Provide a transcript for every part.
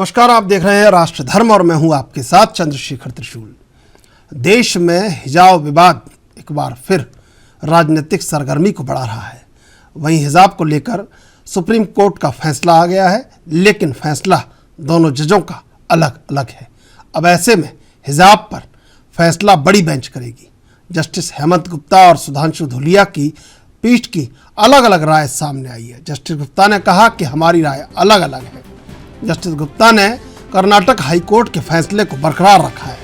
नमस्कार, आप देख रहे हैं राष्ट्र धर्म और मैं हूं आपके साथ चंद्रशेखर त्रिशूल। देश में हिजाब विवाद एक बार फिर राजनीतिक सरगर्मी को बढ़ा रहा है। वहीं हिजाब को लेकर सुप्रीम कोर्ट का फैसला आ गया है, लेकिन फैसला दोनों जजों का अलग अलग है। अब ऐसे में हिजाब पर फैसला बड़ी बेंच करेगी। जस्टिस हेमंत गुप्ता और सुधांशु धूलिया की पीठ की अलग अलग राय सामने आई है। जस्टिस गुप्ता ने कहा कि हमारी राय अलग अलग है। जस्टिस गुप्ता ने कर्नाटक हाईकोर्ट के फैसले को बरकरार रखा है।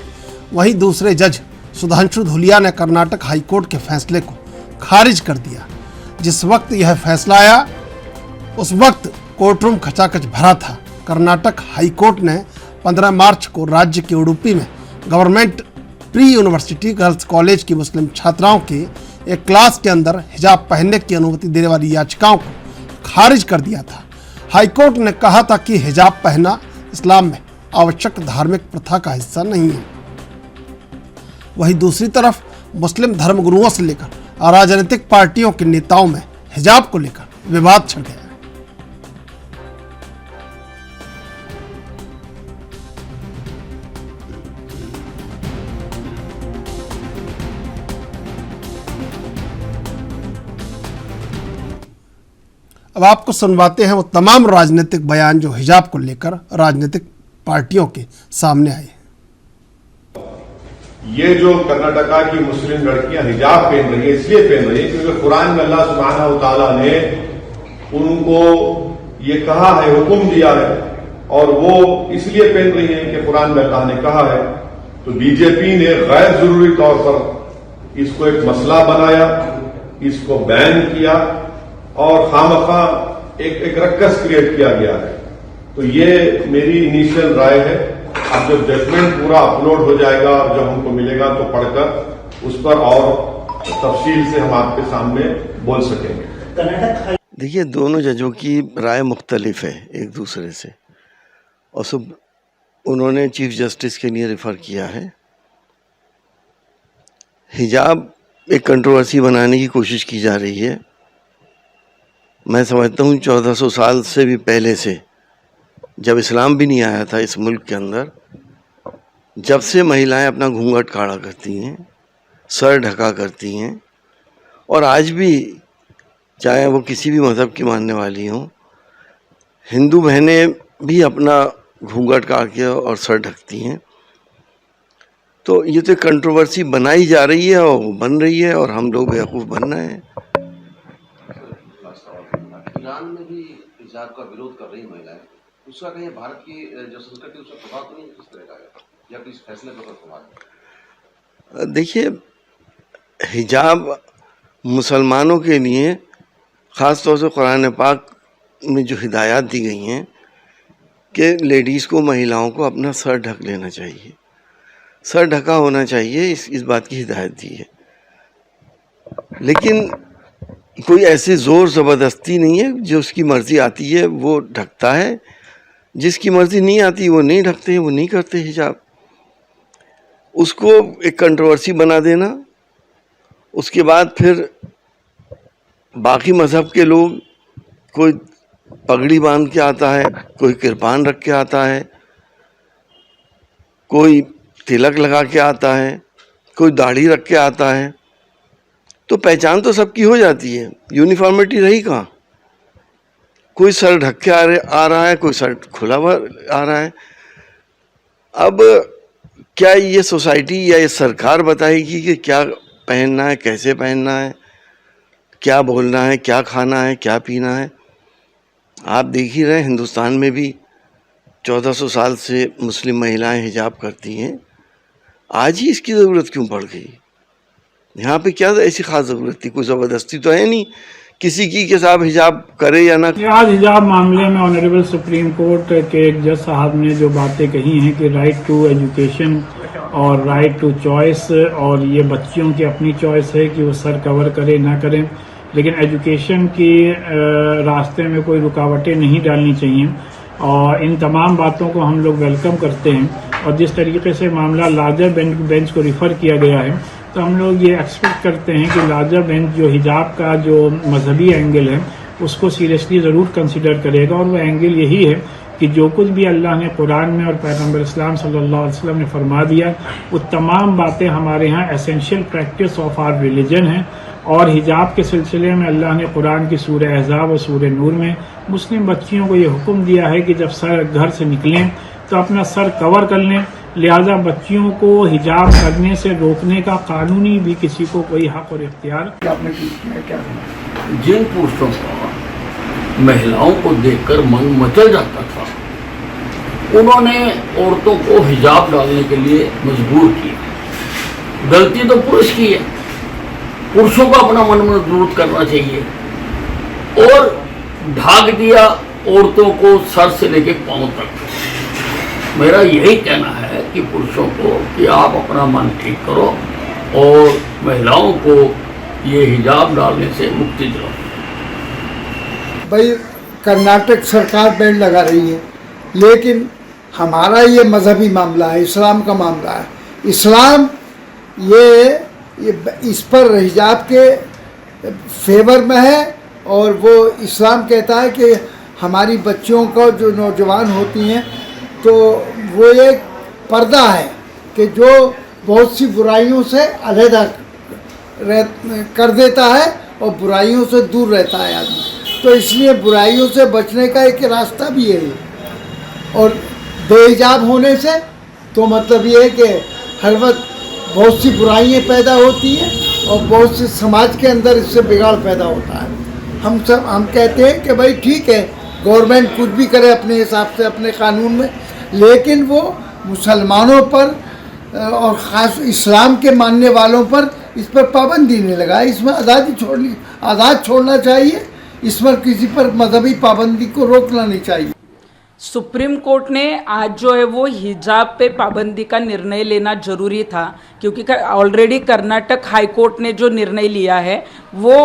वहीं दूसरे जज सुधांशु धूलिया ने कर्नाटक हाईकोर्ट के फैसले को खारिज कर दिया। जिस वक्त यह फैसला आया उस वक्त कोर्टरूम खचाखच भरा था। कर्नाटक हाईकोर्ट ने 15 मार्च को राज्य के उडुपी में government pre university girls college की मुस्लिम छात्राओं के एक क्लास के अंदर हिजाब पहनने की अनुमति देने वाली याचिकाओं को खारिज कर दिया था। हाईकोर्ट ने कहा था कि हिजाब पहनना इस्लाम में आवश्यक धार्मिक प्रथा का हिस्सा नहीं है। वहीं दूसरी तरफ मुस्लिम धर्मगुरुओं से लेकर राजनीतिक पार्टियों के नेताओं में हिजाब को लेकर विवाद छिड़ गया है। अब आपको सुनवाते हैं वो तमाम राजनीतिक बयान जो हिजाब को लेकर राजनीतिक पार्टियों के सामने आए। ये जो कर्नाटका की मुस्लिम लड़कियां हिजाब पहन रही है इसलिए पहन रही है क्योंकि कुरान में अल्लाह सुब्हानहू व तआला ने उनको ये कहा है, हुक्म दिया है, और वो इसलिए पहन रही है कि कुरान में अल्लाह ने कहा है। तो बीजेपी ने गैर जरूरी तौर पर इसको एक मसला बनाया, इसको बैन किया और खामखा एक रक्कस क्रिएट किया गया है। तो ये मेरी इनिशियल राय है। अब जब जजमेंट पूरा अपलोड हो जाएगा और जब हमको मिलेगा तो पढ़कर उस पर और तफसील से हम आपके सामने बोल सकेंगे। देखिए, दोनों जजों की राय मुख्तलिफ है एक दूसरे से, और सब उन्होंने चीफ जस्टिस के लिए रेफर किया है। हिजाब एक कंट्रोवर्सी बनाने की कोशिश की जा रही है। मैं समझता हूँ 1400 साल से भी पहले से, जब इस्लाम भी नहीं आया था इस मुल्क के अंदर, जब से महिलाएं अपना घूंघट काढ़ा करती हैं, सर ढका करती हैं, और आज भी चाहे वो किसी भी मज़हब की मानने वाली हों, हिंदू बहनें भी अपना घूंघट काढ़ के और सर ढकती हैं। तो ये तो कंट्रोवर्सी बनाई जा रही है और बन रही है, और हम लोग बेवकूफ़ बन रहे हैं। ईरान में भी हिजाब का विरोध कर रही महिलाएं, उसका कहीं भारत की जो संस्कृति उसका प्रभाव तो नहीं किस तरह का है, या किस फैसले पर प्रभाव? देखिए, हिजाब मुसलमानों के लिए ख़ास तौर से कुरान पाक में जो हिदायत दी गई हैं कि लेडीज़ को, महिलाओं को अपना सर ढक लेना चाहिए, सर ढका होना चाहिए, इस बात की हिदायत दी है। लेकिन कोई ऐसी ज़ोर ज़बरदस्ती नहीं है। जो उसकी मर्ज़ी आती है वो ढकता है, जिसकी मर्ज़ी नहीं आती वो नहीं ढकते हैं, वो नहीं करते हिजाब। उसको एक कंट्रोवर्सी बना देना, उसके बाद फिर बाकी मज़हब के लोग, कोई पगड़ी बांध के आता है, कोई किरपान रख के आता है, कोई तिलक लगा के आता है, कोई दाढ़ी रख के आता है, तो पहचान तो सबकी हो जाती है, यूनिफॉर्मिटी रही कहाँ? कोई सर ढक के आ रहा है, कोई सर खुला हुआ आ रहा है। अब क्या ये सोसाइटी या ये सरकार बताएगी कि क्या पहनना है, कैसे पहनना है, क्या बोलना है, क्या खाना है, क्या पीना है? आप देख ही रहे, हिंदुस्तान में भी 1400 साल से मुस्लिम महिलाएं हिजाब करती हैं। आज ही इसकी ज़रूरत क्यों पड़ गई? यहाँ पे क्या ऐसी खास ज़रूरत थी? कोई ज़बरदस्ती तो है नहीं किसी की कि साहब हिजाब करे या ना। आज हिजाब मामले में ऑनरेबल सुप्रीम कोर्ट के एक जज साहब ने जो बातें कही हैं कि राइट टू एजुकेशन और राइट टू चॉइस, और ये बच्चियों की अपनी चॉइस है कि वो सर कवर करे ना करें, लेकिन एजुकेशन की रास्ते में कोई रुकावटें नहीं डालनी चाहिए। और इन तमाम बातों को हम लोग वेलकम करते हैं। और जिस तरीके से मामला लार्जर बेंच को रिफ़र किया गया है, तो हम लोग ये एक्सपेक्ट करते हैं कि लार्जर बेंच जो हिजाब का जो मजहबी एंगल है उसको सीरियसली ज़रूर कंसिडर करेगा। और वो एंगल यही है कि जो कुछ भी अल्लाह ने कुरान में और पैगम्बर इस्लाम सल्लल्लाहु अलैहि वसल्लम ने फरमा दिया वो तमाम बातें हमारे यहाँ essential practice of our religion हैं। और हिजाब के सिलसिले में अल्लाह ने कुरान की सूरह अहज़ाब और सूरह नूर में मुस्लिम बच्चियों को ये हुक्म दिया है कि जब सर घर से निकलें तो अपना सर कवर कर लें। लिहाजा बच्चियों को हिजाब करने से रोकने का कानूनी भी किसी को कोई हक और इख्तियार जिन पुरुषों का महिलाओं को देखकर मन मचल जाता था उन्होंने औरतों को हिजाब डालने के लिए मजबूर किया। गलती तो पुरुष की है, पुरुषों को अपना मन मजबूत करना चाहिए और ढाक दिया औरतों को सर से लेकर पांव तक। मेरा यही कहना है कि पुरुषों को कि आप अपना मन ठीक करो और महिलाओं को ये हिजाब डालने से मुक्ति दिलाओ। भाई कर्नाटक सरकार बैन लगा रही है, लेकिन हमारा ये मजहबी मामला है, इस्लाम का मामला है। इस्लाम ये इस पर हिजाब के फेवर में है और वो इस्लाम कहता है कि हमारी बच्चियों को जो नौजवान होती हैं तो वो एक पर्दा है कि जो बहुत सी बुराइयों से अलहदा कर देता है और बुराइयों से दूर रहता है आदमी। तो इसलिए बुराइयों से बचने का एक रास्ता भी है। और बेहिजाब होने से तो मतलब ये है कि हर वक्त बहुत सी बुराइयाँ पैदा होती हैं और बहुत से समाज के अंदर इससे बिगाड़ पैदा होता है। हम कहते हैं कि भाई ठीक है, गवर्नमेंट कुछ भी करे अपने हिसाब से अपने कानून में, लेकिन वो मुसलमानों पर और ख़ास इस्लाम के मानने वालों पर इस पर पाबंदी नहीं लगाए। इसमें आज़ाद छोड़ना चाहिए, इस पर किसी पर मजहबी पाबंदी को रोकना नहीं चाहिए। सुप्रीम कोर्ट ने आज जो है वो हिजाब पे पाबंदी का निर्णय लेना जरूरी था, क्योंकि ऑलरेडी कर्नाटक हाई कोर्ट ने जो निर्णय लिया है वो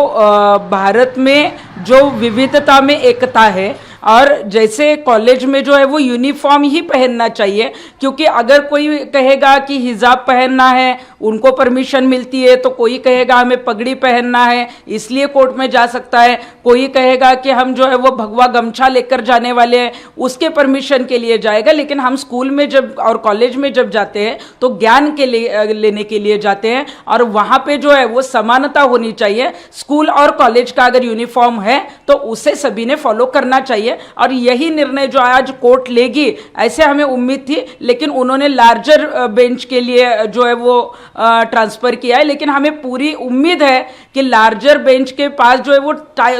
भारत में जो विविधता में एकता है और जैसे कॉलेज में जो है वो यूनिफॉर्म ही पहनना चाहिए। क्योंकि अगर कोई कहेगा कि हिजाब पहनना है, उनको परमिशन मिलती है, तो कोई कहेगा हमें पगड़ी पहनना है इसलिए कोर्ट में जा सकता है, कोई कहेगा कि हम जो है वो भगवा गमछा लेकर जाने वाले हैं उसके परमिशन के लिए जाएगा। लेकिन हम स्कूल में जब और कॉलेज में जब जाते हैं तो ज्ञान के लिए लेने के लिए जाते हैं और वहाँ पे जो है वो समानता होनी चाहिए। स्कूल और कॉलेज का अगर यूनिफॉर्म है तो उसे सभी ने फॉलो करना चाहिए और यही निर्णय जो आज कोर्ट लेगी ऐसे हमें उम्मीद थी, लेकिन उन्होंने लार्जर बेंच के लिए जो है वो ट्रांसफर किया है। लेकिन हमें पूरी उम्मीद है कि लार्जर बेंच के पास जो है वो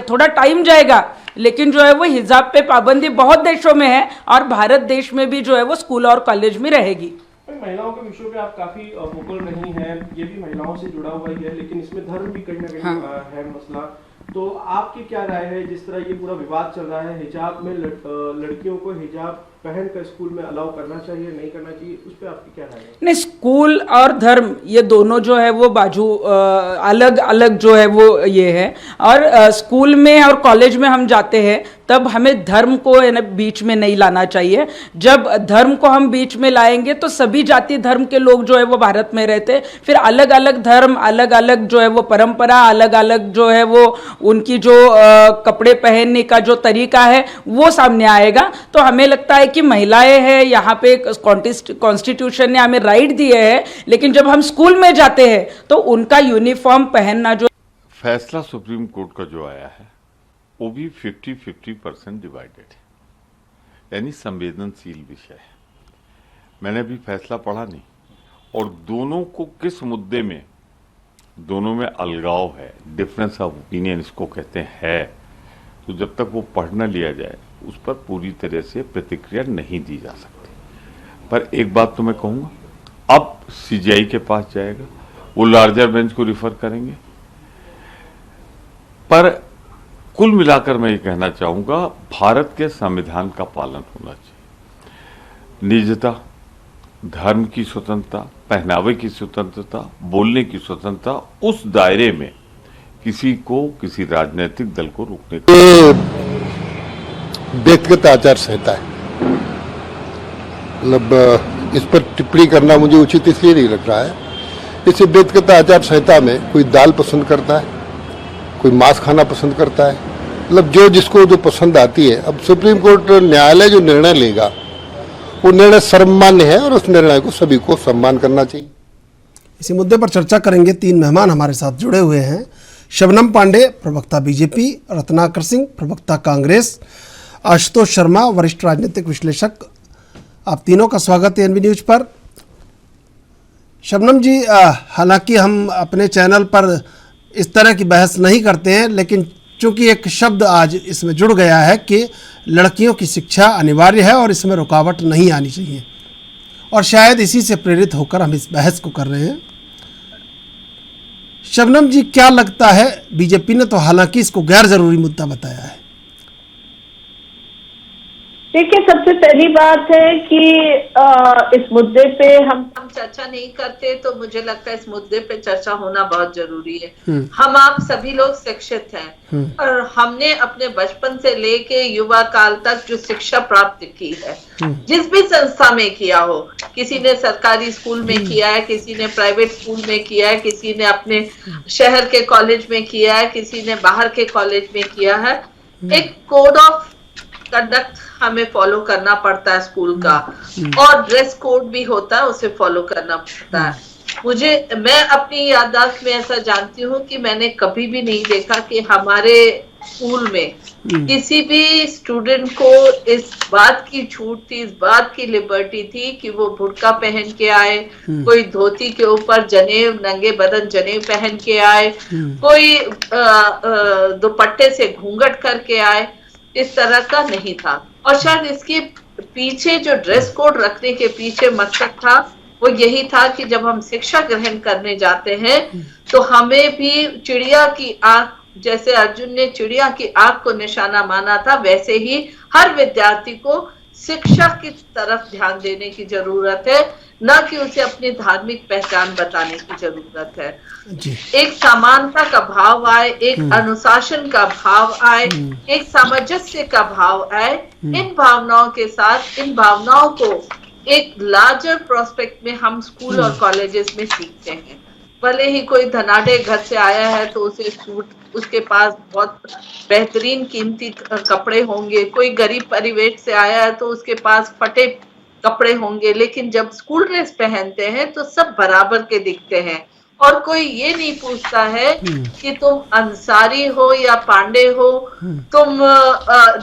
थोड़ा टाइम जाएगा, लेकिन जो है वो हिजाब पे पाबंदी बहुत देशों में है और भारत देश में भी जो है वो स्कूल और कॉलेज में रहेगी। महिलाओं के विषयों पे आप काफी वोकल रही हैं, ये भी महिलाओं से जुड़ा हुआ ही है, लेकिन इसमें धर्म भी कहीं ना कहीं है मसला। तो आपकी क्या राय है, जिस तरह ये पूरा विवाद चल रहा है, हिजाब में लड़कियों को हिजाब पहन कर स्कूल में अलाउ करना चाहिए नहीं करना चाहिए, उस पर आपकी क्या राय है? नहीं, स्कूल और धर्म ये दोनों जो है वो बाजू अलग अलग जो है वो ये है। और स्कूल में और कॉलेज में हम जाते हैं तब हमें धर्म को बीच में नहीं लाना चाहिए। जब धर्म को हम बीच में लाएंगे तो सभी जाति धर्म के लोग जो है वो भारत में रहते हैं, फिर अलग अलग धर्म, अलग अलग जो है वो परंपरा, अलग अलग जो है वो उनकी जो कपड़े पहनने का जो तरीका है वो सामने आएगा। तो हमें लगता है कि महिलाएं हैं, यहाँ पे कॉन्स्टिट्यूशन ने हमें राइट दिए है, लेकिन जब हम स्कूल में जाते हैं तो उनका यूनिफॉर्म पहनना जो फैसला सुप्रीम कोर्ट का जो आया है वो भी 50-50% डिवाइडेड है, यानी संवेदनशील विषय है। मैंने अभी फैसला पढ़ा नहीं और दोनों को किस मुद्दे में दोनों में अलगाव है, डिफरेंस ऑफ ओपिनियन इसको कहते हैं, तो जब तक वो पढ़ न लिया जाए उस पर पूरी तरह से प्रतिक्रिया नहीं दी जा सकती। पर एक बात तो मैं कहूँगा, अब सीजीआई के पास जाएगा, वो लार्जर बेंच को रिफर करेंगे। पर कुल मिलाकर मैं ये कहना चाहूँगा, भारत के संविधान का पालन होना चाहिए। निजता, धर्म की स्वतंत्रता, पहनावे की स्वतंत्रता, बोलने की स्वतंत्रता, उस दायरे में किसी को किसी राजनीतिक दल को रोकने का व्यक्तिगत आचार संहिता है। मतलब इस पर टिप्पणी करना मुझे उचित इसलिए नहीं लग रहा है। इस व्यक्तिगत आचार संहिता में कोई दाल पसंद करता है, कोई मांस खाना पसंद करता है, मतलब जो जिसको जो पसंद आती है। अब सुप्रीम कोर्ट न्यायालय जो निर्णय लेगा वो निर्णय सर्वमान्य है और उस निर्णय को सभी को सम्मान करना चाहिए। इसी मुद्दे पर चर्चा करेंगे। 3 मेहमान हमारे साथ जुड़े हुए हैं। शबनम पांडे, प्रवक्ता बीजेपी, रत्नाकर सिंह, प्रवक्ता कांग्रेस, आशुतोष शर्मा, वरिष्ठ राजनीतिक विश्लेषक। आप तीनों का स्वागत है एनबी न्यूज पर। शबनम जी, हालांकि हम अपने चैनल पर इस तरह की बहस नहीं करते हैं, लेकिन चूंकि एक शब्द आज इसमें जुड़ गया है कि लड़कियों की शिक्षा अनिवार्य है और इसमें रुकावट नहीं आनी चाहिए, और शायद इसी से प्रेरित होकर हम इस बहस को कर रहे हैं। शबनम जी, क्या लगता है, बीजेपी ने तो हालांकि इसको गैर जरूरी मुद्दा बताया है। देखिए, सबसे पहली बात है कि इस मुद्दे पे हम चर्चा नहीं करते, तो मुझे लगता है इस मुद्दे पे चर्चा होना बहुत जरूरी है। हम आप सभी लोग शिक्षित हैं और हमने अपने बचपन से लेके युवा काल तक जो शिक्षा प्राप्त की है, जिस भी संस्था में किया हो, किसी ने सरकारी स्कूल में किया है, किसी ने प्राइवेट स्कूल में किया है, किसी ने अपने शहर के कॉलेज में किया है, किसी ने बाहर के कॉलेज में किया है, एक कोड ऑफ कंडक्ट हमें फॉलो करना पड़ता है स्कूल का, और ड्रेस कोड भी होता है, उसे फॉलो करना पड़ता है। मैं अपनी याददाश्त में ऐसा जानती हूँ कि मैंने कभी भी नहीं देखा कि हमारे स्कूल में किसी भी स्टूडेंट को इस बात की छूट थी, इस बात की लिबर्टी थी कि वो बुर्का पहन के आए, कोई धोती के ऊपर जनेव, नंगे बदन जनेव पहन के आए, कोई दुपट्टे से घूंघट करके आए, इस तरह का नहीं था। और शायद इसके पीछे जो ड्रेस कोड रखने के पीछे मकसद था वो यही था कि जब हम शिक्षा ग्रहण करने जाते हैं तो हमें भी चिड़िया की आंख, जैसे अर्जुन ने चिड़िया की आंख को निशाना माना था, वैसे ही हर विद्यार्थी को शिक्षा की तरफ ध्यान देने की जरूरत है, न कि उसे अपनी धार्मिक पहचान बताने की जरूरत है। एक समानता का भाव आए, एक अनुशासन का भाव आए, एक सामंजस्य का भाव आए। इन भावनाओं के साथ, इन भावनाओं को एक लार्जर प्रोस्पेक्ट में हम स्कूल और कॉलेजेस में सीखते हैं। भले ही कोई धनाढ़े घर से आया है तो उसे सूट, उसके पास बहुत बेहतरीन कीमती कपड़े होंगे, कोई गरीब परिवेश से आया है तो उसके पास फटे कपड़े होंगे, लेकिन जब स्कूल ड्रेस पहनते हैं तो सब बराबर के दिखते हैं, और कोई ये नहीं पूछता है कि तुम अंसारी हो या पांडे हो, तुम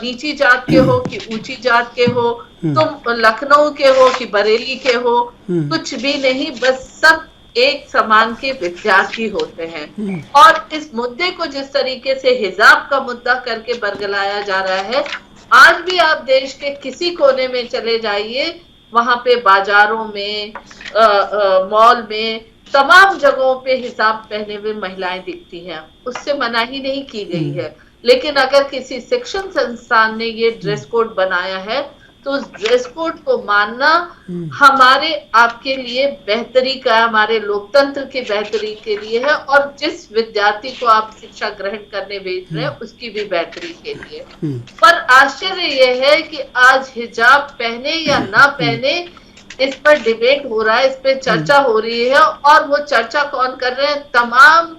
नीची जात के हो कि ऊंची जात के हो, तुम लखनऊ के हो कि बरेली के हो, कुछ भी नहीं, बस सब एक समान के विद्यार्थी होते हैं। और इस मुद्दे को जिस तरीके से हिजाब का मुद्दा करके बरगलाया जा रहा है, आज भी आप देश के किसी कोने में चले जाइए, वहां पे बाजारों में, मॉल में, तमाम जगहों पे हिजाब पहने हुए महिलाएं दिखती हैं। उससे मनाही नहीं की गई है, लेकिन अगर किसी शिक्षण संस्थान ने ये ड्रेस कोड बनाया है तो उस ड्रेस कोड को मानना हमारे आपके लिए बेहतरी का, हमारे लोकतंत्र की बेहतरी के लिए है, और जिस विद्यार्थी को आप शिक्षा ग्रहण करने भेज रहे हैं उसकी भी बेहतरी के लिए। पर आश्चर्य यह है कि आज हिजाब पहने या ना पहने, इस पर डिबेट हो रहा है, इस पर चर्चा हो रही है, और वो चर्चा कौन कर रहे हैं? तमाम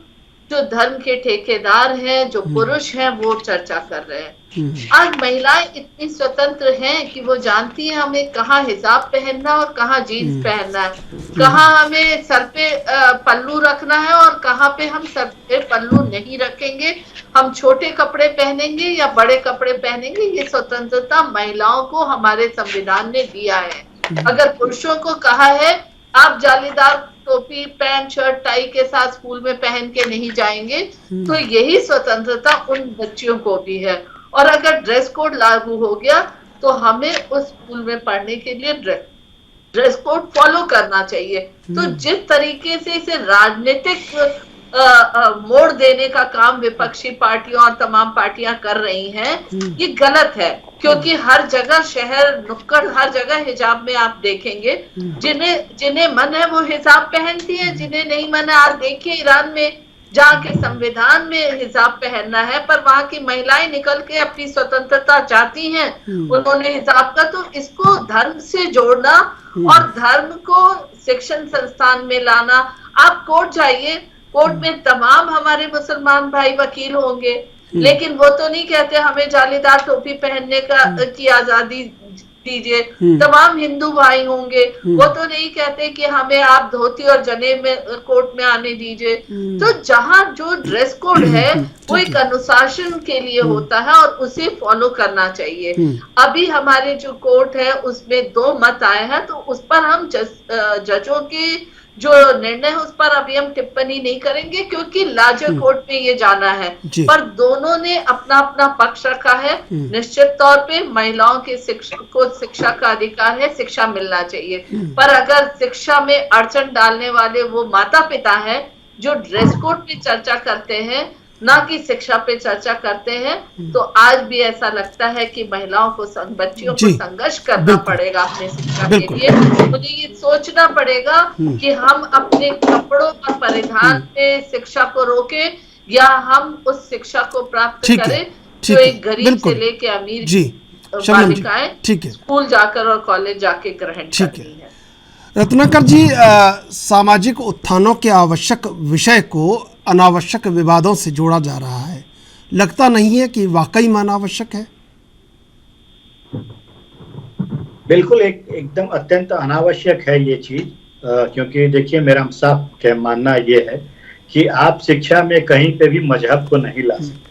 जो धर्म के ठेकेदार हैं, जो पुरुष हैं, वो चर्चा कर रहे हैं। आज महिलाएं इतनी स्वतंत्र हैं कि वो जानती हैं हमें कहाँ हिजाब पहनना और कहाँ जीन्स पहनना है, कहाँ हमें सर पे पल्लू रखना है और कहाँ पे हम सर पे पल्लू नहीं रखेंगे, हम छोटे कपड़े पहनेंगे या बड़े कपड़े पहनेंगे। ये स्वतंत्रता महिलाओं को हमारे संविधान ने दिया है। अगर पुरुषों को कहा है आप जालीदार टोपी, पैंट, शर्ट, टाई के साथ स्कूल में पहन के नहीं जाएंगे, तो यही स्वतंत्रता उन बच्चियों को भी है। और अगर ड्रेस कोड लागू हो गया तो हमें उस स्कूल में पढ़ने के लिए ड्रेस कोड फॉलो करना चाहिए। तो जिस तरीके से इसे राजनीतिक मोड़ देने का काम विपक्षी पार्टियां और तमाम पार्टियां कर रही हैं, ये गलत है, क्योंकि हर जगह, शहर नुक्कड़, हर जगह हिजाब में आप देखेंगे, जिन्हें मन है वो हिजाब पहनती है, जिन्हें नहीं मन है, आप देखिए ईरान में जहाँ के संविधान में हिजाब पहनना है, पर वहां की महिलाएं निकल के अपनी स्वतंत्रता चाहती हैं, उन्होंने हिजाब का। तो इसको धर्म से जोड़ना और धर्म को शिक्षण संस्थान में लाना, आप कोर्ट जाइए, कोर्ट में तमाम हमारे मुसलमान भाई वकील होंगे, लेकिन वो तो नहीं कहते हमें जालीदार टोपी पहनने की आजादी दीजिए, तमाम हिंदू भाई होंगे, वो तो नहीं कहते कि हमें आप धोती और जने में कोट में आने दीजिए। तो जहां जो ड्रेस कोड है वो एक अनुशासन के लिए होता है और उसे फॉलो करना चाहिए। अभी हमारे जो कोर्ट है उसमें 2 मत आए हैं, तो उस पर हम जजों की जो निर्णय है उस पर अभी हम टिप्पणी नहीं करेंगे, क्योंकि लार्जर कोर्ट में ये जाना है। पर दोनों ने अपना अपना पक्ष रखा है। निश्चित तौर पे महिलाओं के शिक्षा का अधिकार है, शिक्षा मिलना चाहिए, पर अगर शिक्षा में अड़चन डालने वाले वो माता पिता हैं जो ड्रेस कोड पे चर्चा करते हैं, ना कि शिक्षा पे चर्चा करते हैं, तो आज भी ऐसा लगता है कि महिलाओं को बच्चियों को संघर्ष करना पड़ेगा अपने शिक्षा के लिए। मुझे ये सोचना पड़ेगा कि हम अपने कपड़ों पर परिधान पे शिक्षा को रोकें या हम उस शिक्षा को प्राप्त करें जो एक गरीब से लेके अमीर बालिकाएं स्कूल जाकर और कॉलेज जाके ग्रहण करती है। रत्नाकर जी, सामाजिक उत्थानों के आवश्यक विषय को अनावश्यक विवादों से जोड़ा जा रहा है, लगता नहीं है कि वाकई में अनावश्यक है? बिल्कुल एकदम अत्यंत अनावश्यक है ये चीज, क्योंकि देखिए मेरा साफ मानना ये है कि आप शिक्षा में कहीं पे भी मजहब को नहीं ला सकते।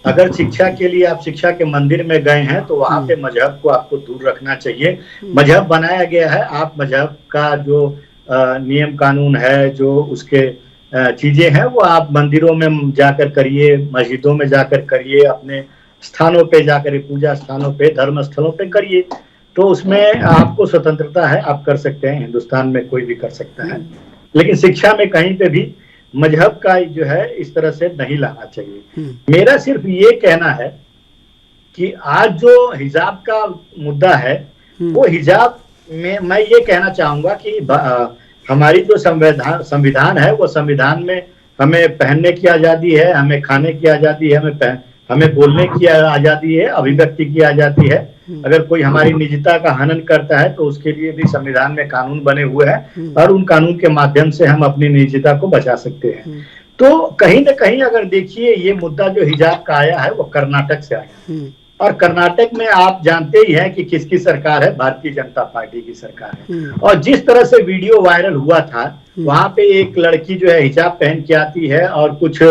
अगर शिक्षा के लिए आप शिक्षा के मंदिर में गए हैं तो वहां पे मजहब को आपको दूर रखना चाहिए। मजहब बनाया गया है, आप मजहब का जो नियम कानून है, जो उसके चीजें हैं, वो आप मंदिरों में जाकर करिए, मस्जिदों में जाकर करिए, अपने स्थानों पे जाकर, पूजा स्थानों पे, धर्म स्थलों पे करिए। तो उसमें आपको स्वतंत्रता है, आप कर सकते हैं, हिंदुस्तान में कोई भी कर सकता है। लेकिन शिक्षा में कहीं पे भी मजहब का जो है इस तरह से नहीं लाना चाहिए। मेरा सिर्फ ये कहना है कि आज जो हिजाब का मुद्दा है, वो हिजाब में मैं ये कहना चाहूंगा कि हमारी जो संविधान है, वो संविधान में हमें पहनने की आजादी है, हमें खाने की आजादी है, हमें बोलने की आजादी है, अभिव्यक्ति की आजादी है। अगर कोई हमारी निजता का हनन करता है तो उसके लिए भी संविधान में कानून बने हुए हैं और उन कानून के माध्यम से हम अपनी निजता को बचा सकते हैं। तो कहीं ना कहीं अगर देखिए, ये मुद्दा जो हिजाब का आया है वो कर्नाटक से आया, और कर्नाटक में आप जानते ही हैं कि किसकी सरकार है, भारतीय जनता पार्टी की सरकार है। और जिस तरह से वीडियो वायरल हुआ था, वहां पे एक लड़की जो है हिजाब पहन के आती है और कुछ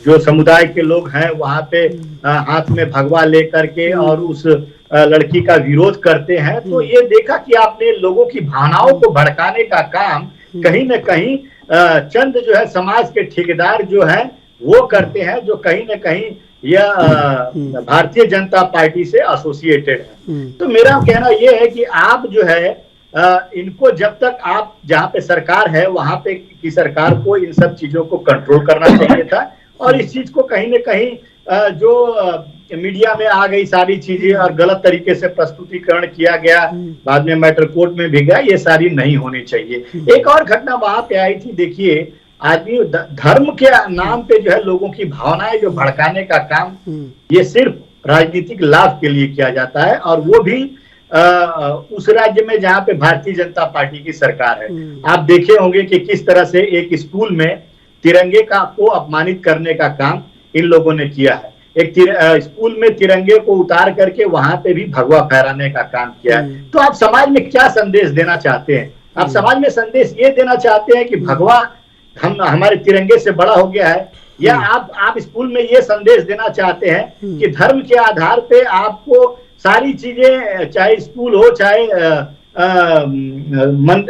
जो समुदाय के लोग हैं वहां पे हाथ में भगवा लेकर के और उस लड़की का विरोध करते हैं। तो ये देखा कि आपने लोगों की भावनाओं को भड़काने का काम कहीं न कहीं चंद जो है समाज के ठेकेदार जो हैं वो करते हैं, जो कहीं न कहीं यह भारतीय जनता पार्टी से एसोसिएटेड है। तो मेरा कहना यह है कि आप जो है इनको, जब तक आप जहाँ पे सरकार है वहां पे की सरकार को इन सब चीजों को कंट्रोल करना चाहिए था, और इस चीज को कहीं न कहीं जो मीडिया में आ गई सारी चीजें और गलत तरीके से प्रस्तुतिकरण किया गया, बाद में मैटर कोर्ट में भी गया, ये सारी नहीं होनी चाहिए। एक और घटना वहां पे आई थी, देखिए आदमी धर्म के नाम पे जो है लोगों की भावनाएं जो भड़काने का काम, ये सिर्फ राजनीतिक लाभ के लिए किया जाता है, और वो भी उस राज्य में जहां पे भारतीय जनता पार्टी की सरकार है। आप देखे होंगे कि किस तरह से एक स्कूल में तिरंगे को अपमानित करने का काम इन लोगों ने किया है। एक स्कूल में तिरंगे को उतार करके वहां पे भी भगवा फहराने का काम किया है। तो आप समाज में क्या संदेश देना चाहते हैं? आप समाज में संदेश ये देना चाहते हैं कि भगवा हमारे तिरंगे से बड़ा हो गया है, या आप स्कूल में ये संदेश देना चाहते हैं कि धर्म के आधार पे आपको सारी चीजें, चाहे स्कूल हो, चाहे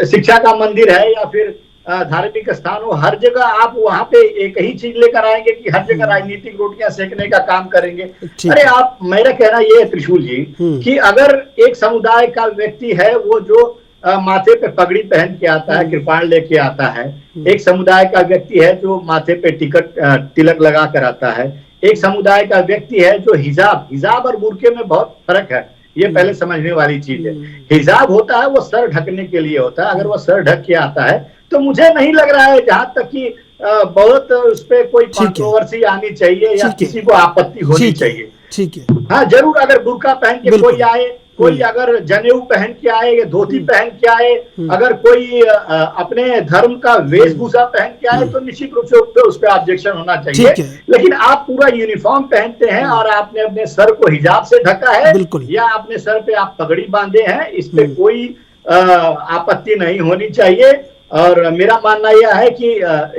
शिक्षा का मंदिर है या फिर धार्मिक स्थान हो, हर जगह आप वहां पे एक ही चीज लेकर आएंगे कि हर जगह राजनीतिक रोटियां सेकने का काम करेंगे? अरे आप, मेरा कहना ये है त्रिशूल जी कि अगर एक समुदाय का व्यक्ति है, वो जो माथे पे पगड़ी पहन के आता है, कृपाण लेके आता है, एक समुदाय का व्यक्ति है जो माथे पे तिलक लगा कर आता है, एक समुदाय का व्यक्ति है जो हिजाब और बुर्के में बहुत फर्क है, ये पहले समझने वाली चीज है। हिजाब होता है वो सर ढकने के लिए होता है, अगर वो सर ढक के आता है तो मुझे नहीं लग रहा है जहां तक कि बहुत उस पर कोई कंट्रोवर्सी आनी चाहिए या किसी को आपत्ति होनी चाहिए। ठीक है, हाँ जरूर, अगर बुर्का पहन के कोई आए कोई अगर जनेऊ पहन के आए या धोती पहन के आए, अगर कोई अपने धर्म का वेशभूषा पहन के आए तो निश्चित रूप से उस पर ऑब्जेक्शन होना चाहिए। लेकिन आप पूरा यूनिफॉर्म पहनते हैं और आपने अपने सर को हिजाब से ढका है या अपने सर पे आप पगड़ी बांधे हैं, इस पे कोई आपत्ति नहीं होनी चाहिए। और मेरा मानना यह है कि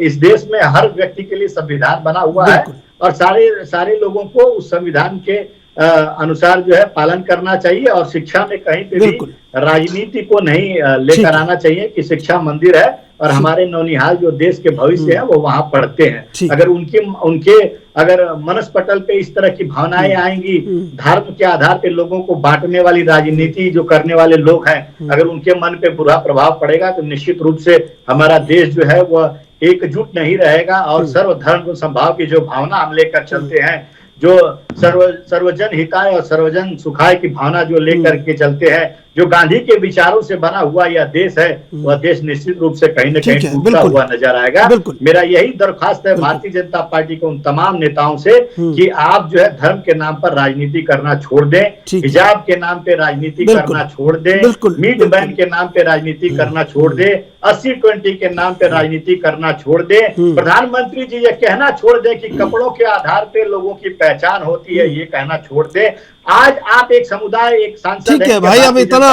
इस देश में हर व्यक्ति के लिए संविधान बना हुआ है और सारे लोगों को उस संविधान के अनुसार जो है पालन करना चाहिए। और शिक्षा में कहीं पे भी राजनीति को नहीं लेकर आना चाहिए कि शिक्षा मंदिर है और हमारे नौनिहाल जो देश के भविष्य है वो वहां पढ़ते हैं। अगर उनके अगर मनस पटल पे इस तरह की भावनाएं आएंगी, धर्म के आधार पे लोगों को बांटने वाली राजनीति जो करने वाले लोग हैं, अगर उनके मन पे बुरा प्रभाव पड़ेगा तो निश्चित रूप से हमारा देश जो है वह एकजुट नहीं रहेगा। और सर्वधर्म संभाव की जो भावना हम लेकर चलते हैं, जो सर्वजन हिताय और सर्वजन सुखाय की भावना जो लेकर के चलते हैं, जो गांधी के विचारों से बना हुआ यह देश है, वह देश निश्चित रूप से कहीं न कहीं टूटता हुआ नजर आएगा। मेरा यही दरख्वास्त है भारतीय जनता पार्टी को उन तमाम नेताओं से कि आप जो है धर्म के नाम पर राजनीति करना छोड़ दें, हिजाब के नाम पे राजनीति करना छोड़ दें, मीट बैन के नाम पे राजनीति करना छोड़ दें, 80-20 के नाम पे राजनीति करना छोड़ दें। प्रधानमंत्री जी ये कहना छोड़ दें कि कपड़ों के आधार पे लोगों की पहचान होती है, ये कहना छोड़ दें। आज आप एक समुदाय, एक सांसद, ठीक है भाई, अब इतना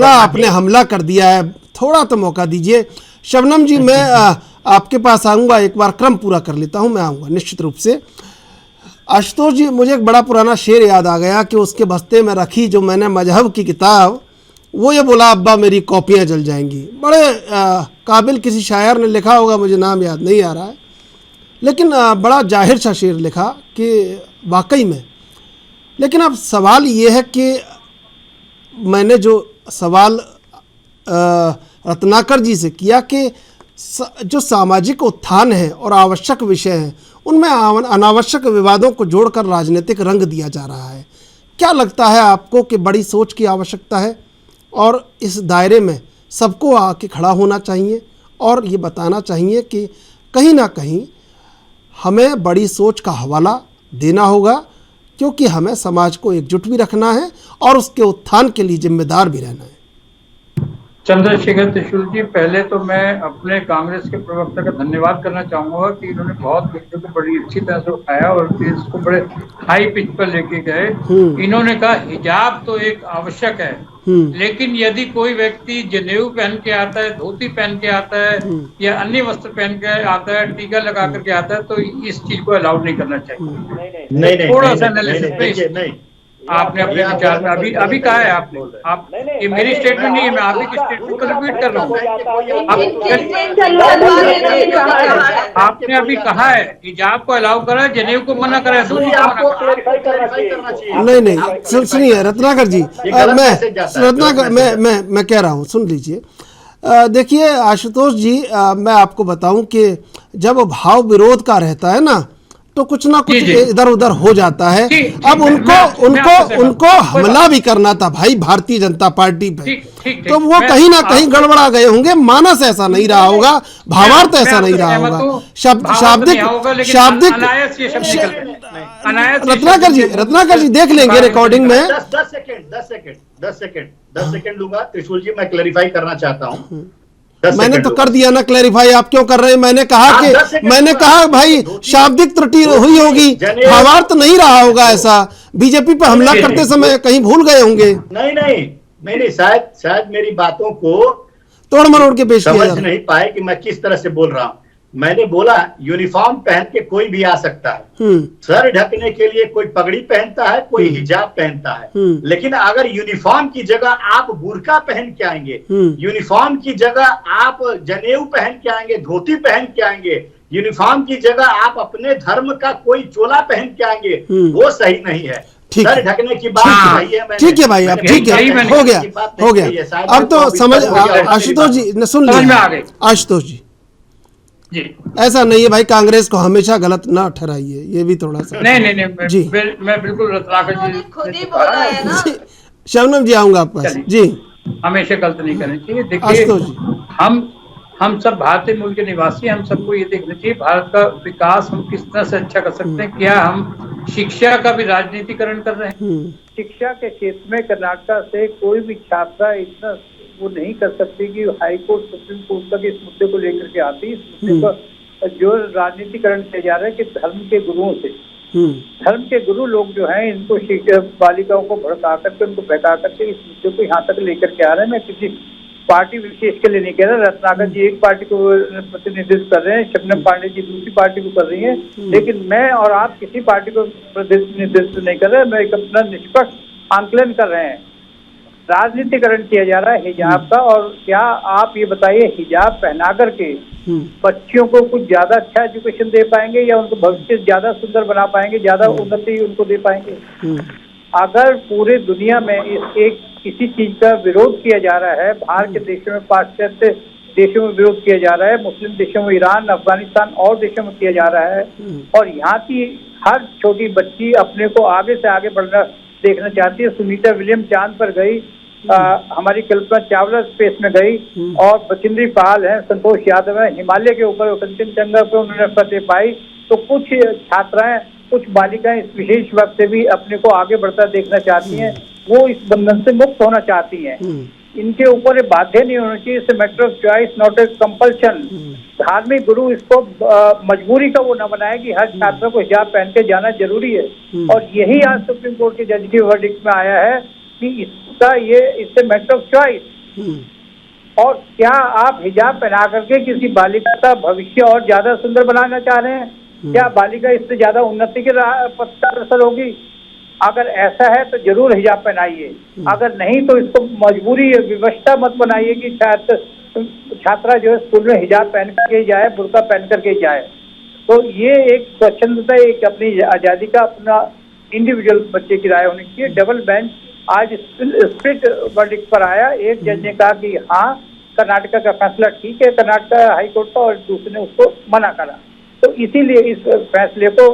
आपने हमला कर दिया है, थोड़ा तो मौका दीजिए। शबनम जी, मैं आपके पास आऊंगा, एक बार क्रम पूरा कर लेता हूं, मैं आऊंगा निश्चित रूप से। आशुतोष जी, मुझे एक बड़ा पुराना शेर याद आ गया कि उसके बस्ते में रखी जो मैंने मजहब की किताब, वो ये बोला अब्बा मेरी कॉपियां जल जाएंगी। बड़े काबिल किसी शायर ने लिखा होगा, मुझे नाम याद नहीं आ रहा है, लेकिन बड़ा जाहिर सा शेर लिखा कि वाकई में। लेकिन अब सवाल ये है कि मैंने जो सवाल रत्नाकर जी से किया कि जो सामाजिक उत्थान है और आवश्यक विषय हैं, उनमें अनावश्यक विवादों को जोड़कर राजनीतिक रंग दिया जा रहा है। क्या लगता है आपको कि बड़ी सोच की आवश्यकता है और इस दायरे में सबको आके खड़ा होना चाहिए और ये बताना चाहिए कि कहीं ना कहीं हमें बड़ी सोच का हवाला देना होगा, क्योंकि हमें समाज को एकजुट भी रखना है और उसके उत्थान के लिए जिम्मेदार भी रहना है। चंद्रशेखर त्रिशूल जी, पहले तो मैं अपने कांग्रेस के प्रवक्ता का धन्यवाद करना चाहूंगा कि इन्होंने बहुत मुद्दे को बड़ी अच्छी तरह से उठाया और इसको बड़े हाई पिच पर लेके गए। इन्होंने कहा हिजाब तो एक आवश्यक है, लेकिन यदि कोई व्यक्ति जनेऊ पहन के आता है, धोती पहन के आता है या अन्य वस्त्र पहन के आता है, टीका लगा करके आता है, तो इस चीज को अलाउड नहीं करना चाहिए। थोड़ा सा एनालिसिस आपने अपने विचार में अभी कहा है आपने, आप ये मेरी स्टेटमेंट नहीं है, मैं आप की स्टेटमेंट को रिपीट कर रहा हूँ। आपने अभी कहा है हिजाब को अलाउ करा, जनेऊ को मना करा, नहीं सुनिए रत्नाकर जी, मैं कह रहा हूँ, सुन लीजिए। देखिए आशुतोष जी, मैं आपको बताऊं कि जब भाव विरोध का रहता है ना, तो कुछ ना कुछ इधर उधर हो जाता है। अब उनको हमला भी करना था भाई भारतीय जनता पार्टी पे, तो वो कहीं ना कहीं गड़बड़ा गए होंगे। मानस ऐसा नहीं रहा होगा, भावार्थ ऐसा नहीं रहा होगा, शाब्दिक रत्नाकर जी देख लेंगे रिकॉर्डिंग में। 10 सेकंड लूंगा त्रिशूल जी, मैं क्लैरिफाई करना चाहता हूँ। मैंने तो कर दिया ना क्लैरिफाई, आप क्यों कर रहे हैं? मैंने कहा भाई शाब्दिक त्रुटि हुई होगी, भावार्थ नहीं रहा होगा ऐसा। बीजेपी पर हमला करते समय कहीं भूल गए होंगे। नहीं, शायद मेरी बातों को तोड़ मरोड़ के पेश समझ नहीं पाए कि मैं किस तरह से बोल रहा हूँ। मैंने बोला यूनिफॉर्म पहन के कोई भी आ सकता है, सर ढकने के लिए कोई पगड़ी पहनता है, कोई हिजाब पहनता है, लेकिन अगर यूनिफॉर्म की जगह आप बुर्का पहन के आएंगे, यूनिफॉर्म की जगह आप जनेऊ पहन के आएंगे, धोती पहन के आएंगे, यूनिफॉर्म की जगह आप अपने धर्म का कोई चोला पहन के आएंगे, वो सही नहीं है। सर ढकने की बात ठीक है भाई, अब ठीक है, हो गया। अब तो समझ, आशुतोष जी सुन लीजिए, आशुतोष जी ऐसा नहीं है भाई, कांग्रेस को हमेशा गलत ना ठहराइए, ये भी थोड़ा सा। नहीं जी, मैं बिल्कुल रत्नाकर जी खुद ही बोला है ना। शबनम जी आऊंगा आप पास जी। हमेशा गलत नहीं करना चाहिए। देखिए हम सब भारतीय मूल के निवासी, हम सबको ये देखना चाहिए भारत का विकास हम किस तरह से अच्छा कर सकते हैं। क्या हम शिक्षा का भी राजनीतिकरण कर रहे हैं? शिक्षा के क्षेत्र में कर्नाटक से कोई भी छात्रा इतना वो नहीं कर सकती कि हाई कोर्ट सुप्रीम कोर्ट तक इस मुद्दे को लेकर के आती। इस मुद्दे का जो राजनीतिकरण किया जा रहा है कि धर्म के गुरुओं से, धर्म के गुरु लोग जो हैं इनको बालिकाओं को भड़का करके उनको बहका करके इस मुद्दे को यहाँ तक लेकर के आ रहे हैं। मैं किसी पार्टी विशेष के लिए नहीं कह रहा, रत्नाकर जी एक पार्टी को प्रतिनिधित्व कर रहे हैं, शबनम पांडे जी दूसरी पार्टी को कर रही हैं, लेकिन मैं और आप किसी पार्टी को प्रतिनिधित्व नहीं कर रहे, मैं एक अपना निष्पक्ष आंकलन कर रहे हैं। राजनीतिकरण किया जा रहा है हिजाब का, और क्या आप ये बताइए हिजाब पहना करके बच्चियों को कुछ ज्यादा अच्छा एजुकेशन दे पाएंगे या उनको भविष्य ज्यादा सुंदर बना पाएंगे, ज्यादा उन्नति उनको दे पाएंगे? अगर पूरे दुनिया में एक किसी चीज का विरोध किया जा रहा है, बाहर के देशों में, पाश्चात्य देशों में विरोध किया जा रहा है, मुस्लिम देशों में, ईरान, अफगानिस्तान और देशों में किया जा रहा है, और यहाँ की हर छोटी बच्ची अपने को आगे से आगे बढ़ना देखना चाहती है। सुनीता विलियम चांद पर गई, हमारी कल्पना चावला स्पेस में गई, और बचिंद्री पाल है, संतोष यादव है, हिमालय के ऊपर कंचनजंगा पे उन्होंने फतेह पाई। तो कुछ छात्राएं, कुछ बालिकाएं इस विशेष वक्त से भी अपने को आगे बढ़ता देखना चाहती हैं, वो इस बंधन से मुक्त होना चाहती हैं। इनके ऊपर ये बाध्य नहीं होना चाहिए, it's matter of choice not a compulsion. धार्मिक गुरु इसको मजबूरी का वो न बनाए कि हर छात्र को हिजाब पहन के जाना जरूरी है। और यही आज सुप्रीम कोर्ट के जज की वर्डिक्ट में आया है कि इसका ये इट्स मैटर ऑफ चॉइस। और क्या आप हिजाब पहना करके किसी बालिका का भविष्य और ज्यादा सुंदर बनाना चाह रहे हैं? क्या बालिका इससे ज्यादा उन्नति के पथ पर अग्रसर होगी? अगर ऐसा है तो जरूर हिजाब पहनाइए, अगर नहीं तो इसको मजबूरी विवशता मत बनाइए कि छात्रा जो है स्कूल में हिजाब पहन करके जाए, बुर्का पहन करके जाए। तो ये एक स्वच्छंदता, एक अपनी आजादी का अपना इंडिविजुअल बच्चे की राय होनी चाहिए। डबल बेंच आज स्प्लिट वर्डिक्ट पर आया, एक जज ने कहा कि हाँ कर्नाटक का फैसला ठीक है कर्नाटक हाई कोर्ट का, और दूसरे ने उसको मना करा। तो इसीलिए इस फैसले को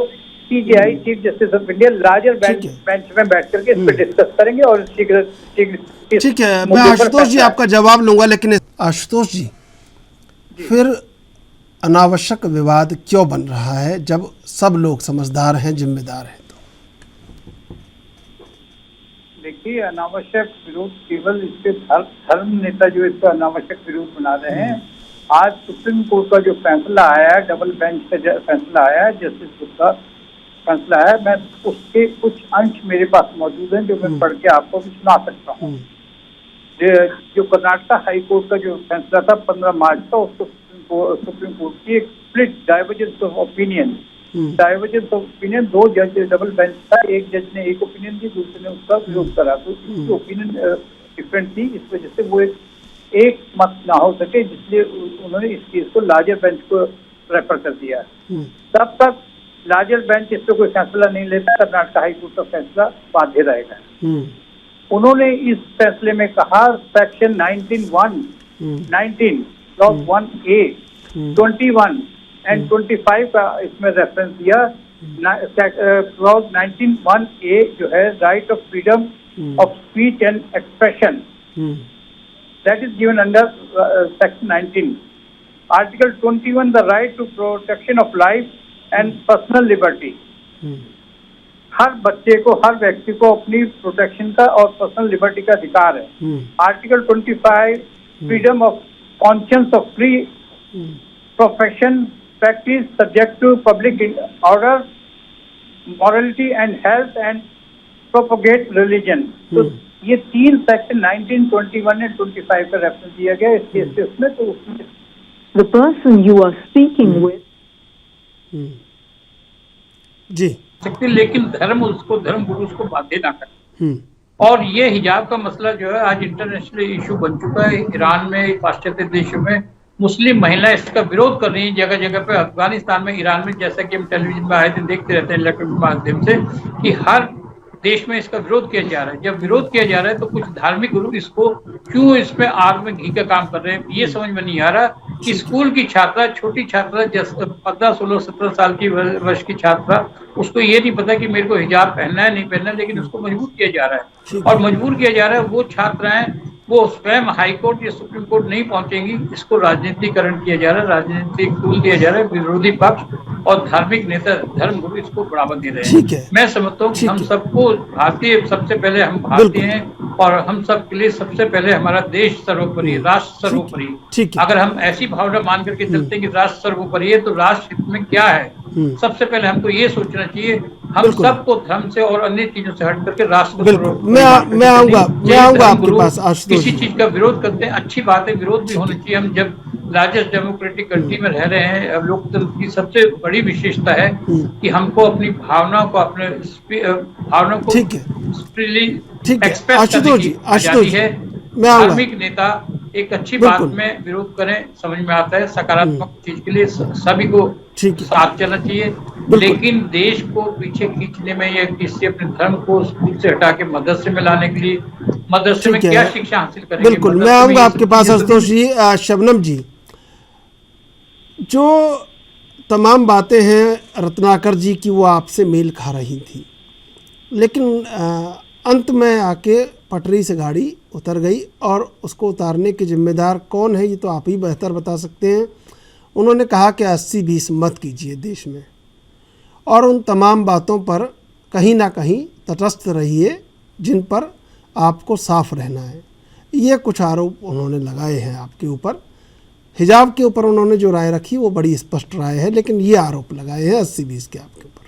CGI chief justice of India larger bench में बैठ करके इस पर डिस्कस करेंगे और शीघ्र। ठीक है, मैं आशुतोष जी आपका जवाब लूंगा, लेकिन आशुतोष जी फिर अनावश्यक विवाद क्यों बन रहा है जब सब लोग समझदार हैं, जिम्मेदार हैं? देखिए, अनावश्यक विरोध केवल इसके धर्म नेता जो इसका अनावश्यक विरोध बना रहे हैं। आज सुप्रीम कोर्ट का जो फैसला आया है, डबल बेंच का फैसला आया है, जस्टिस गुप्ता फैसला है, मैं उसके कुछ अंश मेरे पास मौजूद हैं जो मैं पढ़ के आपको भी सुना सकता हूँ। जो कर्नाटक हाई कोर्ट का जो फैसला था 15 मार्च का, उसको सुप्रीम कोर्ट की एक स्प्लिट डाइवर्जेंस ऑफ ओपिनियन, दो जज डबल बेंच था, एक जज ने एक ओपिनियन दी, दूसरे ने उसका विरोध करा। तो इसकी ओपिनियन डिफरेंट थी, इस वजह से वो एक मत ना हो सके, जिसलिए उन्होंने इस केस को लार्जर बेंच को रेफर कर दिया। तब तक लार्जर बेंच इस पर कोई फैसला नहीं लेता, कर्नाटक हाई कोर्ट का फैसला बाध्य रहेगा। उन्होंने इस फैसले में कहा सेक्शन 19 क्लॉज 1A 21 एंड 25 का इसमें रेफरेंस दिया। क्लॉज 19(1)A जो है right of freedom of speech and expression, that is given under section 19. Article 21, the right to protection of life and personal liberty. हर बच्चे को, हर व्यक्ति को अपनी प्रोटेक्शन का और पर्सनल लिबर्टी का अधिकार है। Article 25, freedom of conscience of free profession practice subject to public order, morality and health and propagate religion. तो ये तीन सेक्शन 19, 21 एंड 25 का रेफरेंस दिया गया इस केस में। तो उसमें The person you are speaking with जी सकते, लेकिन धर्म उसको, धर्म गुरु उसको बाध्य ना करे। और ये हिजाब का मसला जो है आज इंटरनेशनल इशू बन चुका है। ईरान में, पाश्चात्य देशों में मुस्लिम महिलाएं इसका विरोध कर रही हैं जगह जगह पे। अफगानिस्तान में, ईरान में, जैसा कि हम टेलीविजन में आए दिन देखते रहते हैं इलेक्ट्रॉनिक माध्यम से, कि हर देश में इसका विरोध किया जा रहा है। जब विरोध किया जा रहा है तो कुछ धार्मिक गुरु इसको क्यों इसमें आग में घी का काम कर रहे हैं, ये समझ में नहीं आ रहा कि स्कूल की छात्रा, छोटी छात्रा, 15, 16, 17 साल की वर्ष की छात्रा, उसको ये नहीं पता कि मेरे को हिजाब पहनना है नहीं पहनना, लेकिन उसको मजबूर किया जा रहा है। और मजबूर किया जा रहा है वो छात्राएं वो स्वयं हाई कोर्ट या सुप्रीम कोर्ट नहीं पहुंचेंगी। इसको राजनीतिकरण किया जा रहा है, राजनीतिक टूल दिया जा रहा है। विरोधी पक्ष और धार्मिक नेता, धर्मगुरु इसको बढ़ावा दे रहे हैं। मैं समझता हूँ कि हम सबको भारतीय, सबसे पहले हम भारतीय हैं और हम सब के लिए सबसे पहले हमारा देश सर्वोपरि, राष्ट्र सर्वोपरि। अगर हम ऐसी भावना मान करके चलते हैं कि राष्ट्र सर्वोपरि है तो राष्ट्र हित में क्या है, सबसे पहले हमको ये सोचना चाहिए। हम सबको धर्म से और अन्य चीजों से हट करके राष्ट्र मैं आऊंगा आपके पास। किसी चीज का विरोध करते हैं, अच्छी बात है, विरोध भी होना चाहिए। हम जब लार्जेस्ट डेमोक्रेटिक कंट्री में रह रहे हैं, अब लोकतंत्र की सबसे बड़ी विशेषता है कि हमको अपनी भावनाओं को, अपने भावनाओं को फ्रीली एक्सप्रेस करने की आजादी है। धार्मिक नेता एक अच्छी बात में विरोध करें, समझ में आता है, सकारात्मक चीज के लिए सभी को साथ चलना चाहिए। लेकिन देश को पीछे खींचने में या किसी अपने धर्म को स्कूल से हटा के मदरसे में लाने के लिए, मदरसे में क्या शिक्षा हासिल करेंगे? बिल्कुल, मैं आऊंगा आपके पास आशुतोष जी। शबनम जी, जो तमाम बातें हैं रत्नाकर जी की, वो आपसे मेल खा रही थी, लेकिन अंत में आके पटरी से गाड़ी उतर गई और उसको उतारने के जिम्मेदार कौन है ये तो आप ही बेहतर बता सकते हैं। उन्होंने कहा कि 80-20 मत कीजिए देश में, और उन तमाम बातों पर कहीं ना कहीं तटस्थ रहिए जिन पर आपको साफ रहना है। ये कुछ आरोप उन्होंने लगाए हैं आपके ऊपर। हिजाब के ऊपर उन्होंने जो राय रखी वो बड़ी स्पष्ट राय है, लेकिन ये आरोप लगाए हैं 80-20 के आपके ऊपर।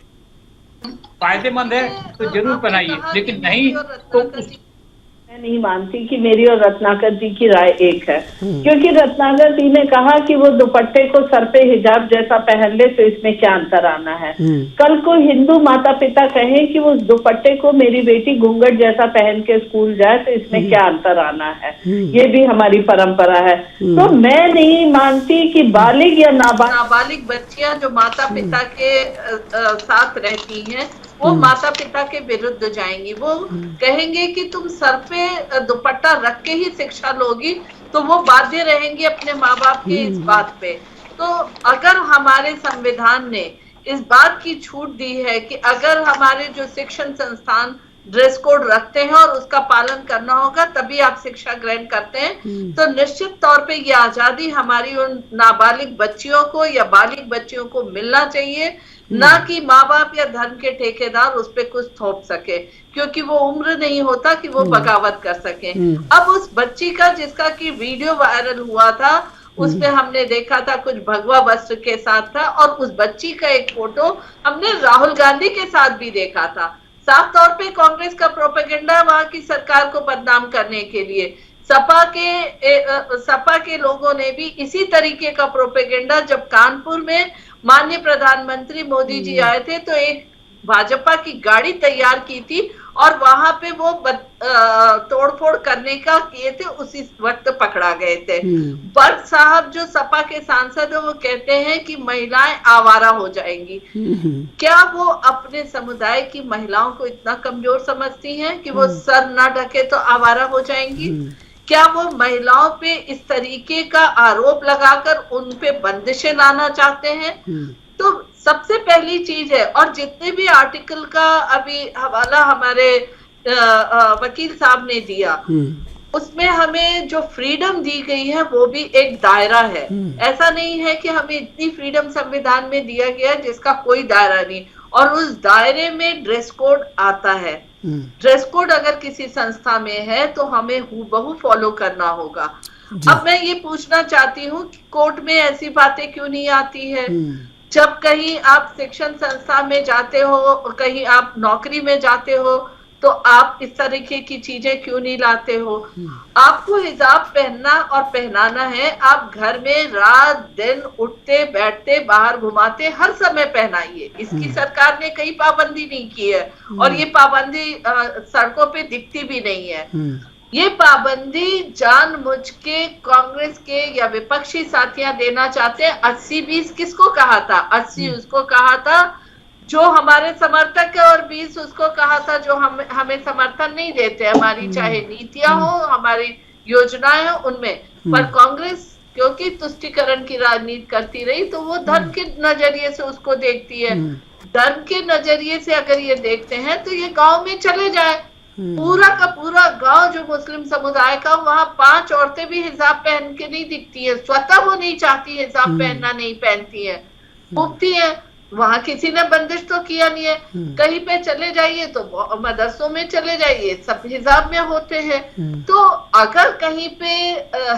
फायदेमंद है तो जरूर बनाइए, लेकिन नहीं तो मैं नहीं मानती कि मेरी और रत्नाकर जी की राय एक है, क्योंकि रत्नाकर जी ने कहा कि वो दुपट्टे को सर पे हिजाब जैसा पहन ले तो इसमें क्या अंतर आना है। कल को हिंदू माता पिता कहें कि वो दुपट्टे को मेरी बेटी घूंघट जैसा पहन के स्कूल जाए तो इसमें क्या अंतर आना है, ये भी हमारी परंपरा है। तो मैं नहीं मानती कि बालिग या नाबालिग बच्चियां जो माता पिता के साथ रहती हैं वो माता पिता के विरुद्ध जाएंगी। वो कहेंगे कि तुम सर पे दुपट्टा रख के ही शिक्षा लोगी, तो वो बाध्य रहेंगी अपने माँ बाप के इस बात पे। तो अगर हमारे संविधान ने इस बात की छूट दी है कि अगर हमारे जो शिक्षण संस्थान ड्रेस कोड रखते हैं और उसका पालन करना होगा तभी आप शिक्षा ग्रहण करते हैं, तो निश्चित तौर पे ये आजादी हमारी उन नाबालिग बच्चियों को या बालिग बच्चियों को मिलना चाहिए, ना कि माँ बाप या धर्म के ठेकेदार उस पे कुछ थोप सके, क्योंकि वो उम्र नहीं होता कि वो बगावत कर सके। अब उस बच्ची का जिसका कि वीडियो वायरल हुआ था, उसमें हमने देखा था कुछ भगवा वस्त्र के साथ था, और उस बच्ची का एक फोटो हमने राहुल गांधी के साथ भी देखा था। साफ तौर पे कांग्रेस का प्रोपेगेंडा वहां की सरकार को बदनाम करने के लिए। सपा के लोगों ने भी इसी तरीके का प्रोपेगेंडा, जब कानपुर में माननीय प्रधानमंत्री मोदी जी आए थे तो एक भाजपा की गाड़ी तैयार की थी और वहां पे वो तोड़फोड़ करने का किए थे, उसी वक्त पकड़ा गए थे। बर्ग साहब जो सपा के सांसद है वो कहते हैं कि महिलाएं आवारा हो जाएंगी। क्या वो अपने समुदाय की महिलाओं को इतना कमजोर समझती हैं कि वो सर ना ढके तो आवारा हो जाएंगी? क्या वो महिलाओं पे इस तरीके का आरोप लगाकर उन पे बंदिशें लाना चाहते हैं? तो सबसे पहली चीज है, और जितने भी आर्टिकल का अभी हवाला हमारे वकील साहब ने दिया, उसमें हमें जो फ्रीडम दी गई है वो भी एक दायरा है। ऐसा नहीं है कि हमें इतनी फ्रीडम संविधान में दिया गया जिसका कोई दायरा नहीं, और उस दायरे में ड्रेस कोड आता है। ड्रेस कोड अगर किसी संस्था में है तो हमें हूबहू फॉलो करना होगा। अब मैं ये पूछना चाहती हूँ कि कोर्ट में ऐसी बातें क्यों नहीं आती है? जब कहीं आप शिक्षण संस्था में जाते हो, कहीं आप नौकरी में जाते हो, तो आप इस तरीके की चीजें क्यों नहीं लाते हो? आपको हिजाब पहनना और पहनाना है, आप घर में रात दिन उठते बैठते बाहर घुमाते हर समय पहनाइए। इसकी सरकार ने कहीं पाबंदी नहीं की है, और ये पाबंदी सड़कों पे दिखती भी नहीं है। ये पाबंदी जानबूझ के कांग्रेस के या विपक्षी साथियां देना चाहते हैं। 80-20 किसको कहा था? 80 उसको कहा था जो हमारे समर्थक है, और 20 उसको कहा था जो हमें समर्थन नहीं देते, हमारी चाहे नीतियां हो, हमारी योजनाएं हो उनमें। पर कांग्रेस क्योंकि तुष्टीकरण की राजनीति करती रही, तो वो धर्म के नजरिए से उसको देखती है। धर्म के नजरिए से अगर ये देखते हैं तो ये गांव में चले जाए, पूरा का पूरा गांव जो मुस्लिम समुदाय का, वहाँ 5 औरतें भी हिजाब पहन के नहीं दिखती है, स्वतः वो नहीं चाहती हिजाब पहनना, नहीं पहनती है, घूमती है। वहाँ किसी ने बंदिश तो किया नहीं है। कहीं पे चले जाइए तो मदरसों में चले जाइए, सब हिजाब में होते हैं। तो अगर कहीं पे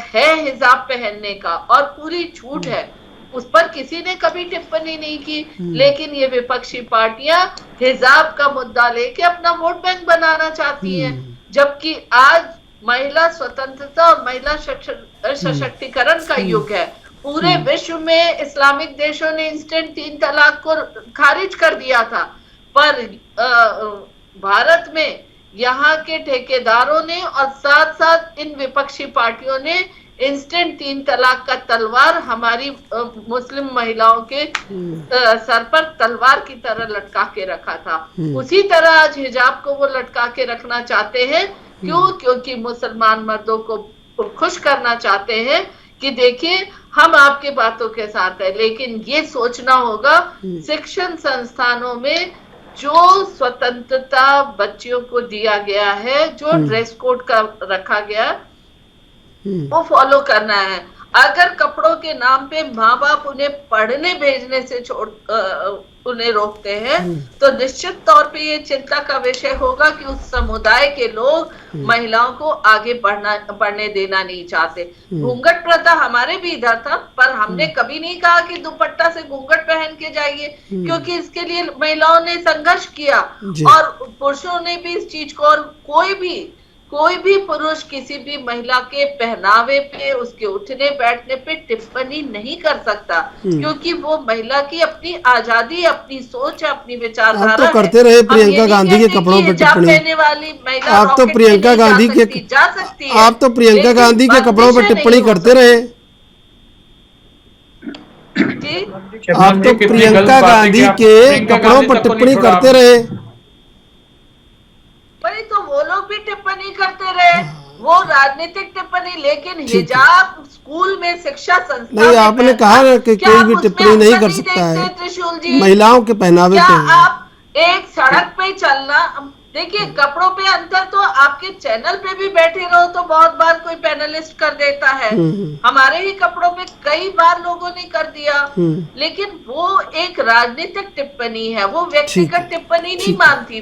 है हिजाब पहनने का और पूरी छूट है, उस पर किसी ने कभी टिप्पणी नहीं की। लेकिन ये विपक्षी पार्टियां हिजाब का मुद्दा लेके अपना वोट बैंक बनाना चाहती हैं, जबकि आज महिला स्वतंत्रता और महिला सशक्तिकरण का युग है। पूरे विश्व में इस्लामिक देशों ने इंस्टेंट 3 तलाक को खारिज कर दिया था, पर भारत में यहाँ के ठेकेदारों ने और साथ साथ इन विपक्षी पार्टियों ने इंस्टेंट 3 तलाक का तलवार हमारी मुस्लिम महिलाओं के सर पर तलवार की तरह लटका के रखा था। उसी तरह आज हिजाब को वो लटका के रखना चाहते हैं। क्यों? क्योंकि मुसलमान मर्दों को खुश करना चाहते हैं कि देखिए हम आपके बातों के साथ है। लेकिन ये सोचना होगा, शिक्षण संस्थानों में जो स्वतंत्रता बच्चियों को दिया गया है, जो ड्रेस कोड का रखा गया, वो फॉलो करना है। अगर कपड़ों के नाम पे माँ बाप उन्हें पढ़ने भेजने से उन्हें रोकते हैं, तो निश्चित तौर पे ये चिंता का विषय होगा कि उस समुदाय के लोग महिलाओं को आगे बढ़ने देना नहीं चाहते। घूंघट प्रथा हमारे भी इधर था, पर हमने कभी नहीं कहा कि दुपट्टा से घूंघट पहन के जाइए, क्योंकि इसके लिए महिलाओं ने संघर्ष किया और पुरुषों ने भी इस चीज को। और कोई भी पुरुष किसी भी महिला के पहनावे पे, उसके उठने बैठने पे टिप्पणी नहीं कर सकता, क्योंकि वो महिला की अपनी आजादी, अपनी सोच, अपनी विचारधारा। आप तो करते रहे प्रियंका गांधी के कपड़ों पर टिप्पणी। वाली महिला आप तो प्रियंका गांधी के जा सकती है। आप तो प्रियंका गांधी के कपड़ों पर टिप्पणी करते रहे। आप तो प्रियंका गांधी के कपड़ों पर टिप्पणी करते रहे। भाई तो वो लोग भी टिप्पणी करते रहे, वो राजनीतिक टिप्पणी। लेकिन हिजाब स्कूल में शिक्षा संस्थान नहीं, आपने कहा ना कि कोई भी टिप्पणी नहीं कर सकता है त्रिशूल जी महिलाओं के पहनावे पे। आप एक सड़क पे चलना, देखिए कपड़ों पे अंतर तो आपके चैनल पे भी बैठे रहो तो बहुत बार कोई पैनलिस्ट कर देता है। हमारे ही कपड़ों पे कई बार लोगों ने कर दिया, लेकिन वो एक राजनीतिक टिप्पणी है, वो व्यक्तिगत टिप्पणी नहीं मानती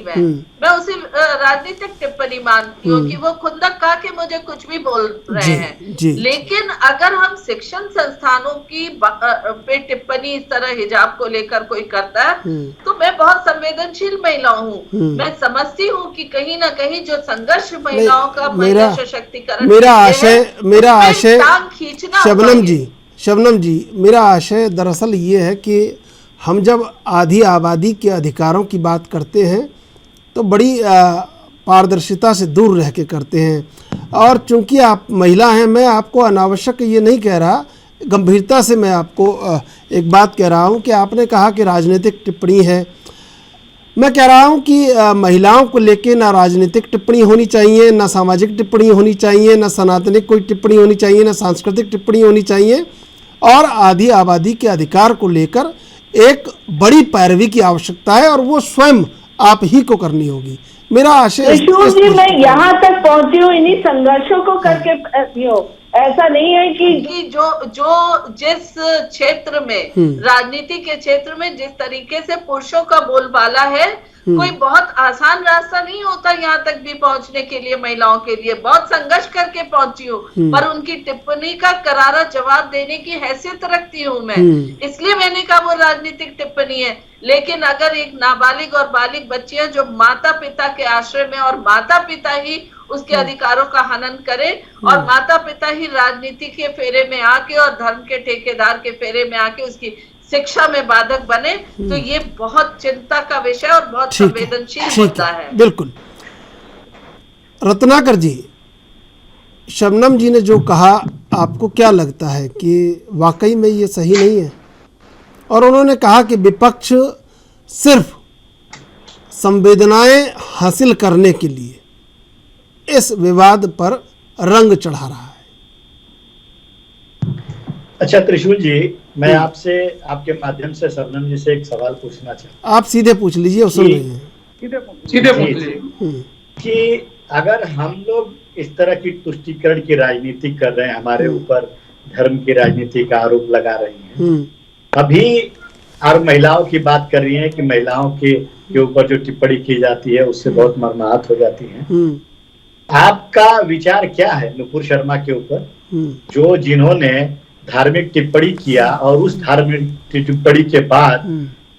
मैं उसे राजनीतिक टिप्पणी मानती हूँ कि वो खुंदक कहा कि मुझे कुछ भी बोल रहे हैं। लेकिन अगर हम शिक्षण संस्थानों की पे टिप्पणी इस तरह हिजाब को लेकर कोई करता है, तो मैं बहुत संवेदनशील महिला हूँ, मैं समझती हूँ कि कहीं ना कहीं जो संघर्ष महिलाओं का, महिला सशक्तिकरण, मेरा आशय खींचना। शबनम जी, मेरा आशय दरअसल ये है कि हम जब आधी आबादी के अधिकारों की बात करते हैं तो बड़ी पारदर्शिता से दूर रह के करते हैं। और चूंकि आप महिला हैं, मैं आपको अनावश्यक ये नहीं कह रहा, गंभीरता से मैं आपको एक बात कह रहा हूँ कि आपने कहा कि राजनीतिक टिप्पणी है। मैं कह रहा हूँ कि महिलाओं को लेके ना राजनीतिक टिप्पणी होनी चाहिए, ना सामाजिक टिप्पणी होनी चाहिए, ना सनातनिक कोई टिप्पणी होनी चाहिए, ना सांस्कृतिक टिप्पणी होनी चाहिए। और आधी आबादी के अधिकार को लेकर एक बड़ी पैरवी की आवश्यकता है और वो स्वयं आप ही को करनी होगी। मेरा आशय जी, मैं यहाँ तक पहुँची हूँ इन्हीं संघर्षों को करके। ऐसा नहीं है कि जो जिस क्षेत्र में, राजनीति के क्षेत्र में जिस तरीके से पुरुषों का बोलबाला है, कोई बहुत आसान रास्ता नहीं होता यहाँ तक भी पहुँचने के लिए। महिलाओं के लिए बहुत संघर्ष करके पहुंची हूँ, पर उनकी टिप्पणी का करारा जवाब देने की हैसियत रखती हूँ मैं, इसलिए मैंने कहा वो राजनीतिक टिप्पणी है। लेकिन अगर एक नाबालिग और बालिग बच्चियां जो माता पिता के आश्रय में, और माता पिता ही उसके अधिकारों का हनन करे, और माता पिता ही राजनीति के फेरे में आके और धर्म के ठेकेदार के फेरे में आके उसकी शिक्षा में बाधक बने, तो ये बहुत चिंता का विषय और बहुत संवेदनशील मुद्दा है। बिल्कुल। रत्नाकर जी, शबनम जी ने जो कहा, आपको क्या लगता है कि वाकई में ये सही नहीं है? और उन्होंने कहा कि विपक्ष सिर्फ संवेदनाएं हासिल करने के लिए इस विवाद पर रंग चढ़ा रहा है। अच्छा त्रिशूल जी, मैं आपसे, आपके माध्यम से शबनम जी से एक सवाल पूछना चाहता हूँ। आप सीधे पूछ लीजिए, सुन रहे हैं। सीधे पूछ लीजिए। कि अगर हम लोग इस तरह की तुष्टीकरण की राजनीति कर रहे हैं, हमारे ऊपर धर्म की राजनीति का आरोप लगा रही हैं, अभी और महिलाओं की बात कर रही हैं कि महिलाओं के ऊपर जो टिप्पणी की जाती है उससे बहुत मर्माहत हो जाती हैं। आपका विचार क्या है नुपुर शर्मा के ऊपर, जो जिन्होंने धार्मिक टिप्पणी किया और उस धार्मिक टिप्पणी के बाद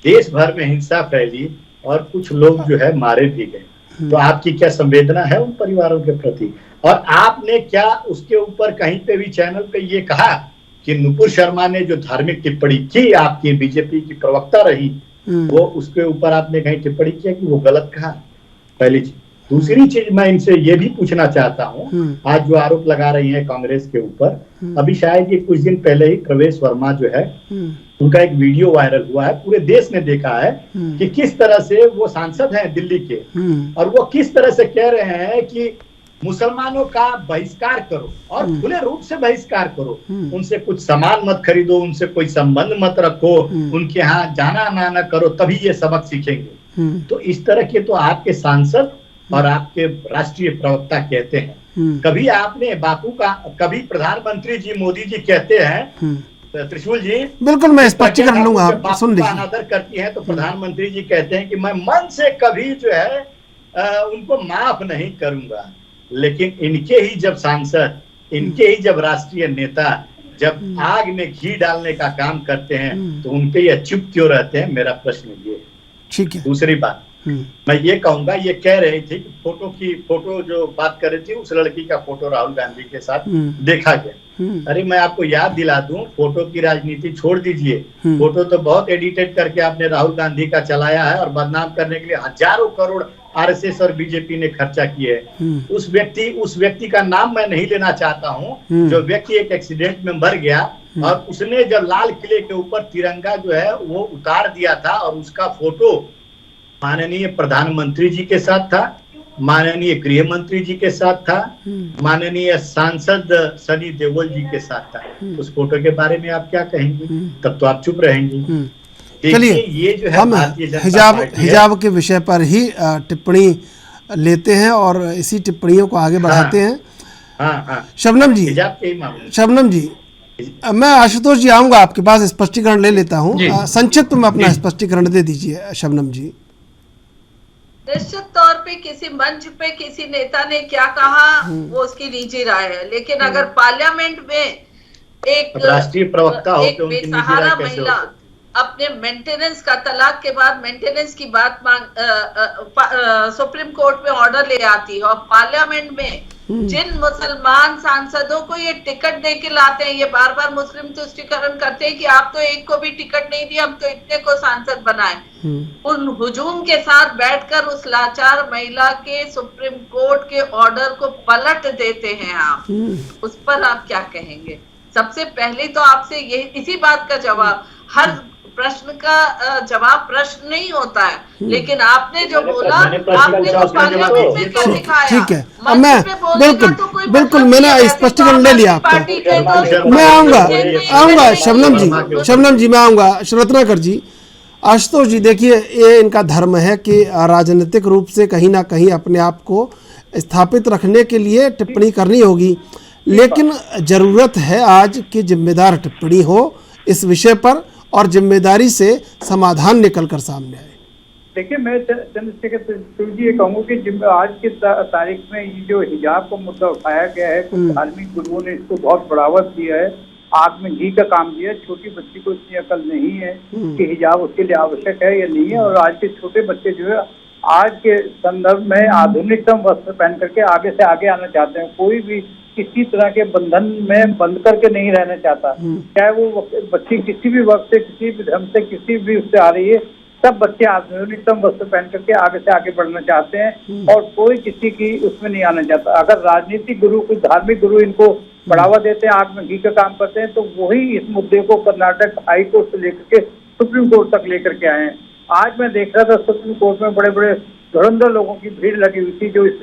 देश भर में हिंसा फैली और कुछ लोग जो है मारे भी गए, तो आपकी क्या संवेदना है उन परिवारों के प्रति? और आपने क्या उसके ऊपर कहीं पे भी चैनल पे ये कहा कि नुपुर शर्मा ने जो धार्मिक टिप्पणी की, आपकी बीजेपी की प्रवक्ता रही, वो उसके ऊपर आपने कहीं टिप्पणी किया कि वो गलत कहा? पहली चीज। दूसरी चीज मैं इनसे ये भी पूछना चाहता हूँ, आज जो आरोप लगा रही है कांग्रेस के ऊपर, अभी शायद ये कुछ दिन पहले ही प्रवेश वर्मा जो है उनका एक वीडियो वायरल हुआ है, पूरे देश ने देखा है कि किस तरह से वो सांसद हैं दिल्ली के, और वो किस तरह से कह रहे हैं कि मुसलमानों का बहिष्कार करो और खुले रूप से बहिष्कार करो, उनसे कुछ सामान मत खरीदो, उनसे कोई संबंध मत रखो, उनके यहाँ जाना आना न करो, तभी ये सबक सीखेंगे। तो इस तरह के तो आपके सांसद और आपके राष्ट्रीय प्रवक्ता कहते हैं। कभी आपने बापू का, कभी प्रधानमंत्री जी मोदी जी कहते हैं, त्रिशूल जी बिल्कुल मैं स्पष्टीकरण लूंगा, आप सुन लीजिए। अनादर करती हैं तो प्रधानमंत्री जी कहते हैं कि मैं मन से कभी जो है उनको माफ नहीं करूंगा, लेकिन इनके ही जब सांसद, इनके ही जब राष्ट्रीय नेता जब आग में घी डालने का काम करते हैं तो उनके ये चुप क्यों रहते हैं? मेरा प्रश्न ये। ठीक है। दूसरी बात मैं ये कहूंगा, ये कह रही थी कि फोटो जो बात कर रही थी, उस लड़की का फोटो राहुल गांधी के साथ देखा गया। अरे मैं आपको याद दिला दूं, फोटो की राजनीति छोड़ दीजिए, फोटो तो बहुत एडिटेड करके आपने राहुल गांधी का चलाया है और बदनाम करने के लिए हजारों करोड़ आरएसएस और बीजेपी ने खर्चा किए है। उस व्यक्ति का नाम मैं नहीं लेना चाहता हूँ, जो व्यक्ति एक एक्सीडेंट में मर गया और उसने जब लाल किले के ऊपर तिरंगा जो है वो उतार दिया था और उसका फोटो माननीय प्रधानमंत्री जी के साथ था, माननीय गृह मंत्री जी के साथ था, माननीय सांसद सनी देओल जी के साथ था। उस फोटो के बारे में आप क्या कहेंगे? तब तो आप चुप रहेंगे। चलिए, ये जो है हम हिजाब के विषय पर ही टिप्पणी लेते हैं और इसी टिप्पणियों को आगे बढ़ाते हैं। शबनम जी, शबनम जी, मैं आशुतोष जी आऊंगा आपके पास, स्पष्टीकरण ले लेता हूं। संक्षिप्त में अपना स्पष्टीकरण दे दीजिए शबनम जी। निश्चित तौर पे किसी मंच पे किसी नेता ने क्या कहा वो उसकी निजी राय है, लेकिन अगर पार्लियामेंट में एक राष्ट्रीय प्रवक्ता हो एक बेसहारा महिला अपने मेंटेनेंस का, तलाक के बाद मेंटेनेंस की बात सुप्रीम कोर्ट में ऑर्डर ले आती है और पार्लियामेंट में जिन मुसलमान सांसदों को ये टिकट दे के लाते हैं, ये बार बार मुस्लिम तुष्टीकरण करते हैं कि आप तो एक को भी टिकट नहीं दिया, हम तो इतने को सांसद बनाए। उन हुजूम के साथ बैठकर उस लाचार महिला के सुप्रीम कोर्ट के ऑर्डर को पलट देते हैं आप, उस पर आप क्या कहेंगे? सबसे पहले तो आपसे ये इसी बात का जवाब, हर प्रश्न का जवाब प्रश्न नहीं होता है, लेकिन आपने जो बोला, आपने तो पार्लियामेंट में क्या दिखाया? ठीक है, अब मैं बिल्कुल मैंने स्पष्टीकरण ले लिया आपका। मैं आऊंगा शबनम जी मैं आऊंगा। रत्नाकर जी, आशुतोष जी, देखिए ये इनका धर्म है कि राजनीतिक रूप से कहीं ना कहीं अपने आप को स्थापित रखने के लिए टिप्पणी करनी होगी, लेकिन जरूरत है आज की जिम्मेदार टिप्पणी हो इस विषय पर और जिम्मेदारी से समाधान निकल कर सामने आए। देखिए, मैं चंद्रशेखर जी ये कहूँगा कि आज की तारीख में ये जो हिजाब का मुद्दा उठाया गया है, कुछ धार्मिक गुरुओं ने इसको बहुत बढ़ावा दिया है, आग में घी का काम किया है। छोटी बच्ची को इतनी अकल नहीं है कि हिजाब उसके लिए आवश्यक है या नहीं है, और आज के छोटे बच्चे जो है आज के संदर्भ में आधुनिकतम वस्त्र पहन करके आगे से आगे आना चाहते हैं। कोई भी किसी तरह के बंधन में बंद करके नहीं रहना चाहता, चाहे वो बच्ची किसी भी वक्त से, किसी भी धर्म से, किसी भी उससे आ रही है, सब बच्चे आधुनिकतम वस्त्र पहन करके आगे से आगे बढ़ना चाहते हैं और कोई किसी की उसमें नहीं आना चाहता। अगर राजनीतिक गुरु, कुछ धार्मिक गुरु इनको बढ़ावा देते हैं, आग में घी का काम करते हैं, तो वही इस मुद्दे को कर्नाटक हाई कोर्ट से लेकर के सुप्रीम कोर्ट तक लेकर के आए हैं। आज मैं देख रहा था सुप्रीम कोर्ट में बड़े बड़े धुरंधर लोगों की भीड़ लगी हुई थी जो इस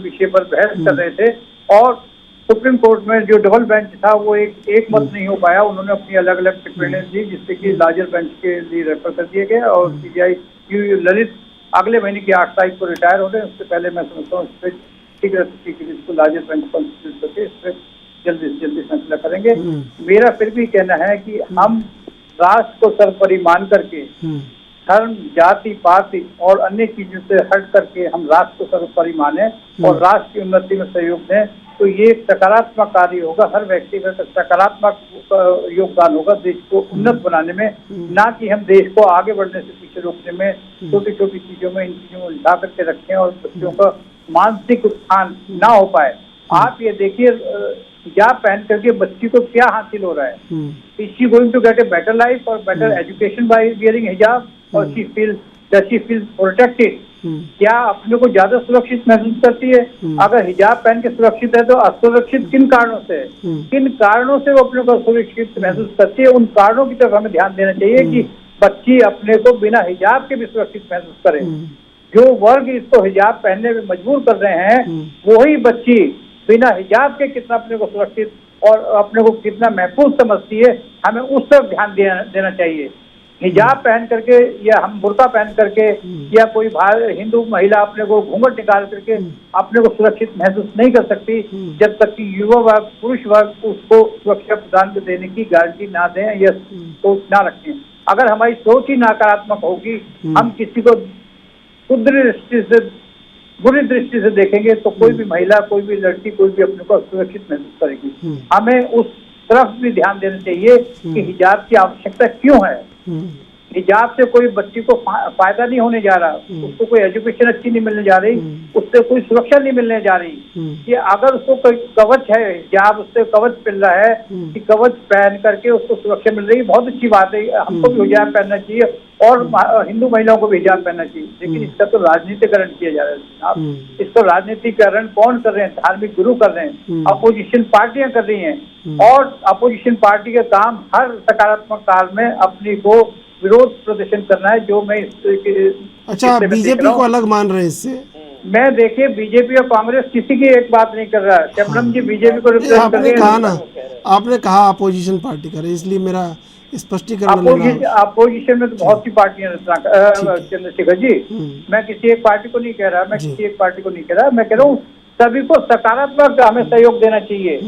विषय पर बहस कर रहे थे, और सुप्रीम कोर्ट में जो डबल बेंच था वो एक मत नहीं हो पाया। उन्होंने अपनी अलग अलग टिप्पणियां दी, जिससे कि लार्जर बेंच के लिए रेफर कर दिए गए और सीबीआई ललित अगले महीने की 8 तारीख को रिटायर हो रहे हैं। उससे पहले मैं समझता हूँ इस पर इसको लार्जेस्ट बैंक कॉन्स्टिट्यूट करके इस पर जल्दी से जल्दी फैसला करेंगे। मेरा फिर भी कहना है कि हम राष्ट्र को सर्वोपरि मान करके धर्म, जाति, पाति और अन्य चीजों से हट करके हम राष्ट्र को सर्वोपरि माने और राष्ट्र की उन्नति में सहयोग दें, तो ये एक सकारात्मक कार्य होगा। हर व्यक्ति का सकारात्मक योगदान होगा देश को उन्नत बनाने में, ना कि हम देश को आगे बढ़ने से पीछे रोकने में छोटी छोटी चीजों में इन चीजों में उलझा करके रखें और बच्चों का मानसिक उत्थान ना हो पाए। आप ये देखिए हिजाब पहन करके बच्ची को क्या हासिल हो रहा है। Is she going to get a better life और बेटर एजुकेशन बाय वियरिंग हिजाब और शी फील प्रोटेक्टेड? क्या अपने को ज्यादा सुरक्षित महसूस करती है? अगर हिजाब पहन के सुरक्षित है तो असुरक्षित किन कारणों से है? किन कारणों से वो अपने को सुरक्षित महसूस करती है? उन कारणों की तरफ हमें ध्यान देना चाहिए कि बच्ची अपने को बिना हिजाब के भी सुरक्षित महसूस करे। जो वर्ग इसको हिजाब पहनने में मजबूर कर रहे हैं वही बच्ची बिना हिजाब के कितना अपने को सुरक्षित और अपने को कितना महफूज समझती है, हमें उस तरफ ध्यान देना चाहिए। हिजाब पहन करके या हम बुर्का पहन करके या कोई हिंदू महिला अपने को घूंघट निकाल करके अपने को सुरक्षित महसूस नहीं कर सकती जब तक कि युवा वर्ग, पुरुष वर्ग उसको सुरक्षा प्रदान देने की गारंटी ना दें या सोच ना रखें। अगर हमारी सोच ही नकारात्मक होगी, हम किसी को बुरी दृष्टि से देखेंगे तो कोई भी महिला, कोई भी लड़की, कोई भी अपने को सुरक्षित महसूस करेगी। हमें उस तरफ भी ध्यान देना चाहिए कि हिजाब की आवश्यकता क्यों है। हिजाब से कोई बच्ची को फायदा नहीं होने जा रहा, उसको कोई एजुकेशन अच्छी नहीं मिलने जा रही, उससे कोई सुरक्षा नहीं मिलने जा रही। कि अगर उसको कोई कवच है, हिजाब उससे कवच मिल रहा है कि कवच पहन करके उसको सुरक्षा मिल रही है, बहुत अच्छी बात है। हमको भी हिजाब पहनना चाहिए और हिंदू महिलाओं को भी हिजाब पहनना चाहिए। लेकिन इसका तो राजनीतिकरण किया जा रहा है। इसको राजनीतिकरण कौन कर रहे हैं? धार्मिक गुरु कर रहे हैं, अपोजिशन पार्टियां कर रही हैं। और अपोजिशन पार्टी का काम हर सकारात्मक काल में अपनी को विरोध प्रदर्शन करना है, जो मैं अच्छा बीजेपी को अलग मान रहे हैं इससे? मैं देखिए बीजेपी और कांग्रेस किसी की एक बात नहीं कर रहा है। शबनम जी बीजेपी को रिप्रेजेंट कर रही है। कहा ना, आपने कहा अपोजिशन पार्टी करे, इसलिए मेरा स्पष्टीकरण अपोजिशन में तो बहुत सी पार्टियां चंद्रशेखर जी, मैं किसी एक पार्टी को नहीं कह रहा, मैं किसी एक पार्टी को नहीं कह रहा, मैं कह रहा हूँ सभी को सकारात्मक हमें सहयोग देना चाहिए।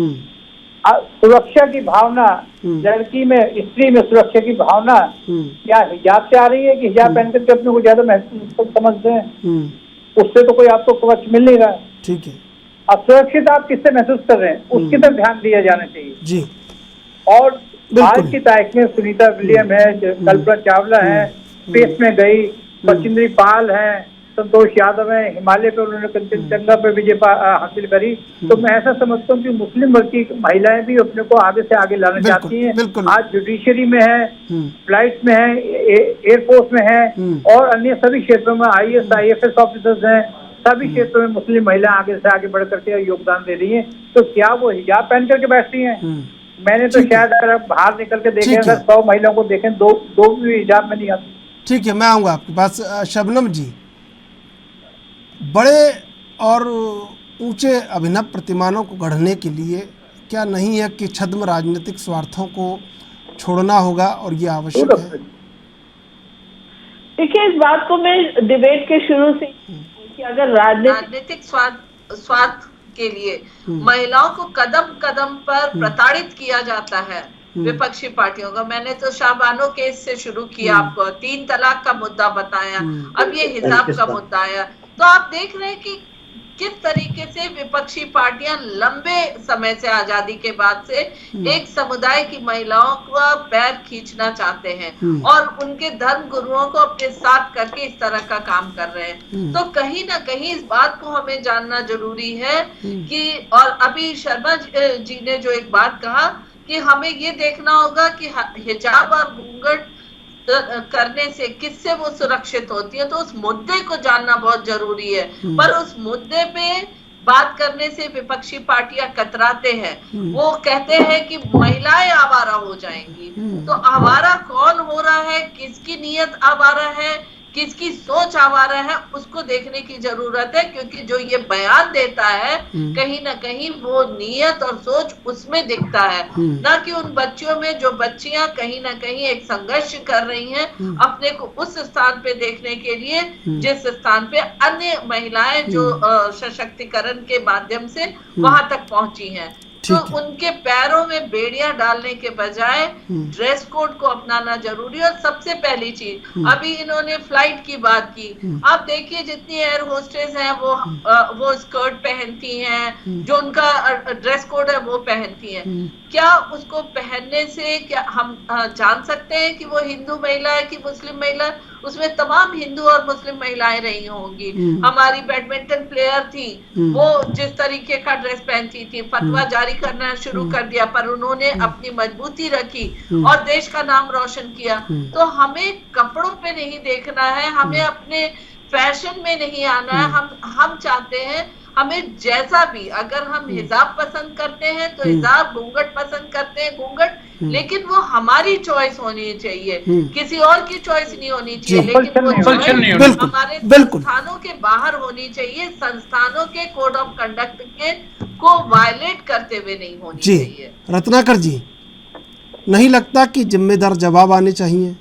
सुरक्षा की भावना लड़की में, स्त्री में सुरक्षा की भावना क्या हिजाब से आ रही है कि हिजाब पहन करके अपने को ज्यादा महसूस समझते हैं? उससे तो कोई आपको कवच मिल नहीं रहा है। ठीक है, असुरक्षित आप किससे महसूस कर रहे हैं उसकी तरफ ध्यान दिया जाना चाहिए जी। और आज की तारीख में सुनीता विलियम है, कल्पना चावला है, स्पेस में गई, बचिंद्री पाल है, संतोष यादव है, हिमालय पे उन्होंने कंचनजंगा पे विजय हासिल करी। तो मैं ऐसा समझता हूँ कि मुस्लिम वर्ग की महिलाएं भी अपने को आगे से आगे लाना चाहती हैं। आज जुडिशरी में है, फ्लाइट में है, एयरफोर्स में है और अन्य सभी क्षेत्रों में IAS IFS ऑफिसर्स हैं। सभी क्षेत्रों में मुस्लिम महिलाएं आगे से आगे बढ़ करके योगदान दे रही है। तो क्या वो हिजाब पहन करके बैठती हैं? मैंने तो शायद अगर बाहर निकल के देखें, अगर 100 महिलाओं को देखें, दो भी हिजाब में नहीं आती। ठीक है, मैं आऊँगा आपके पास। शबनम जी, बड़े और ऊंचे अभिनव प्रतिमानों को गढ़ने के लिए क्या नहीं है कि छद्म राजनीतिक स्वार्थों को छोड़ना होगा और ये आवश्यक है? देखिए, इस बात को मैं डिबेट के शुरू से कि अगर राजनीतिक स्वार्थ के लिए महिलाओं को कदम कदम पर प्रताड़ित किया जाता है विपक्षी पार्टियों का। मैंने तो शाहबानो केस से शुरू किया, आपको 3 तलाक का मुद्दा बताया, अब ये हिजाब का मुद्दा आया। तो आप देख रहे हैं कि किस तरीके से विपक्षी पार्टियां लंबे समय से, आजादी के बाद से, एक समुदाय की महिलाओं का पैर खींचना चाहते हैं और उनके धर्म गुरुओं को अपने साथ करके इस तरह का काम कर रहे हैं। तो कहीं ना कहीं इस बात को हमें जानना जरूरी है कि, और अभी शर्मा जी ने जो एक बात कहा कि हमें ये देखना होगा कि हिजाब और घूंघट करने से किससे वो सुरक्षित होती है, तो उस मुद्दे को जानना बहुत जरूरी है। पर उस मुद्दे पे बात करने से विपक्षी पार्टियां कतराते हैं। वो कहते हैं कि महिलाएं आवारा हो जाएंगी। तो आवारा कौन हो रहा है, किसकी नीयत आवारा है, किसकी सोच आवारा है उसको देखने की जरूरत है, क्योंकि जो ये बयान देता है कहीं ना कहीं वो नीयत और सोच उसमें दिखता है, ना कि उन बच्चियों में जो बच्चियां कहीं ना कहीं एक संघर्ष कर रही हैं अपने को उस स्थान पे देखने के लिए जिस स्थान पे अन्य महिलाएं जो सशक्तिकरण के माध्यम से वहां तक पहुंची हैं। तो उनके पैरों में बेड़ियां डालने के बजाय ड्रेस कोड को अपनाना जरूरी है। और सबसे पहली चीज, अभी इन्होंने फ्लाइट की बात की, आप देखिए जितनी एयर होस्टेस हैं वो स्कर्ट पहनती हैं, जो उनका ड्रेस कोड है वो पहनती हैं। क्या उसको पहनने से क्या हम जान सकते हैं कि वो हिंदू महिला है कि मुस्लिम महिला है? उसमें तमाम हिंदू और मुस्लिम महिलाएं रही होंगी। हमारी बैडमिंटन प्लेयर थी, वो जिस तरीके का ड्रेस पहनती थी, फतवा जारी करना शुरू कर दिया, पर उन्होंने अपनी मजबूती रखी और देश का नाम रोशन किया। तो हमें कपड़ों पे नहीं देखना है, हमें अपने फैशन में नहीं आना है। हम चाहते हैं हमें जैसा भी, अगर हम हिजाब पसंद करते हैं तो हिजाब, घूंघट पसंद करते हैं घूंघट, लेकिन वो हमारी चॉइस होनी चाहिए, किसी और की चॉइस नहीं होनी चाहिए। लेकिन वो चॉइस हमारे संस्थानों के बाहर होनी चाहिए, संस्थानों के कोड ऑफ कंडक्ट के को वायलेट करते हुए नहीं होनी चाहिए। रत्नाकर जी, नहीं लगता कि जिम्मेदार जवाब आने चाहिए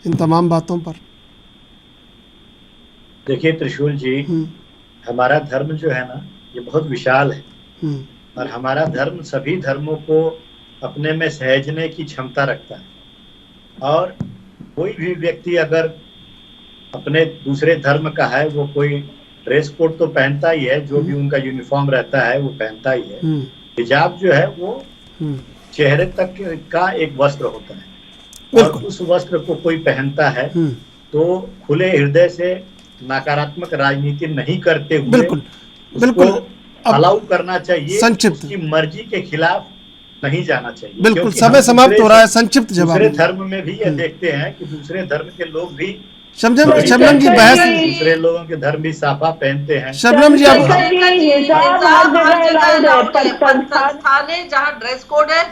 इन तमाम बातों पर? देखिए त्रिशूल जी, हमारा धर्म जो है ना ये बहुत विशाल है, और हमारा धर्म सभी धर्मों को अपने में सहेजने की क्षमता रखता है। और कोई भी व्यक्ति अगर अपने दूसरे धर्म का है, वो कोई ड्रेस कोड तो पहनता ही है, जो भी उनका यूनिफॉर्म रहता है वो पहनता ही है। हिजाब जो है वो चेहरे तक का एक वस्त्र होता है, और उस वस्त्र को कोई पहनता है तो खुले हृदय से नकारात्मक राजनीति नहीं करते हुए बिल्कुल अलाउ करना चाहिए, उसकी मर्जी के खिलाफ नहीं जाना चाहिए। बिल्कुल, समय समाप्त हो रहा है। संक्षिप्त जवाब। दूसरे धर्म में भी ये देखते हैं कि दूसरे धर्म के लोग भी शबनम जी बहस, दूसरे लोगों के धर्म भी साफा पहनते हैं। शबनम जी, संस्थानें जहाँ ड्रेस कोड है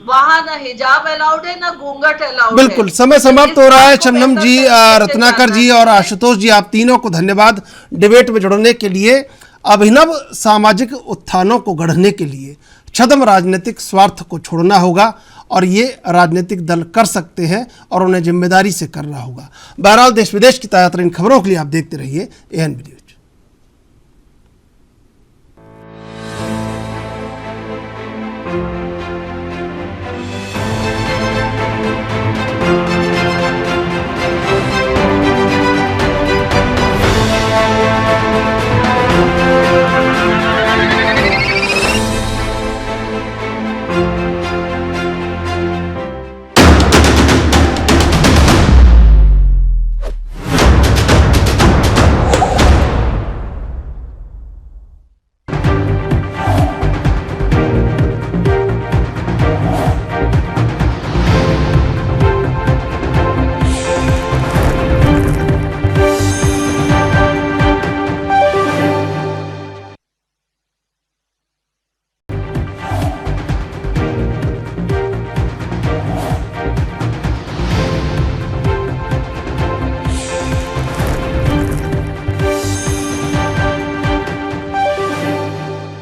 वहाँ ना हिजाब अलाउड है ना घूंघट अलाउड है। बिल्कुल, समय समाप्त हो रहा है। शबनम जी, रत्नाकर जी और आशुतोष जी, आप तीनों को धन्यवाद डिबेट में जुड़ने के लिए। अभिनव सामाजिक उत्थानों को गढ़ने के लिए छद्म राजनीतिक स्वार्थ को छोड़ना होगा, और ये राजनीतिक दल कर सकते हैं और उन्हें जिम्मेदारी से करना होगा। बहरहाल, देश विदेश की ताज़ा तरीन खबरों के लिए आप देखते रहिए ANB न्यूज़।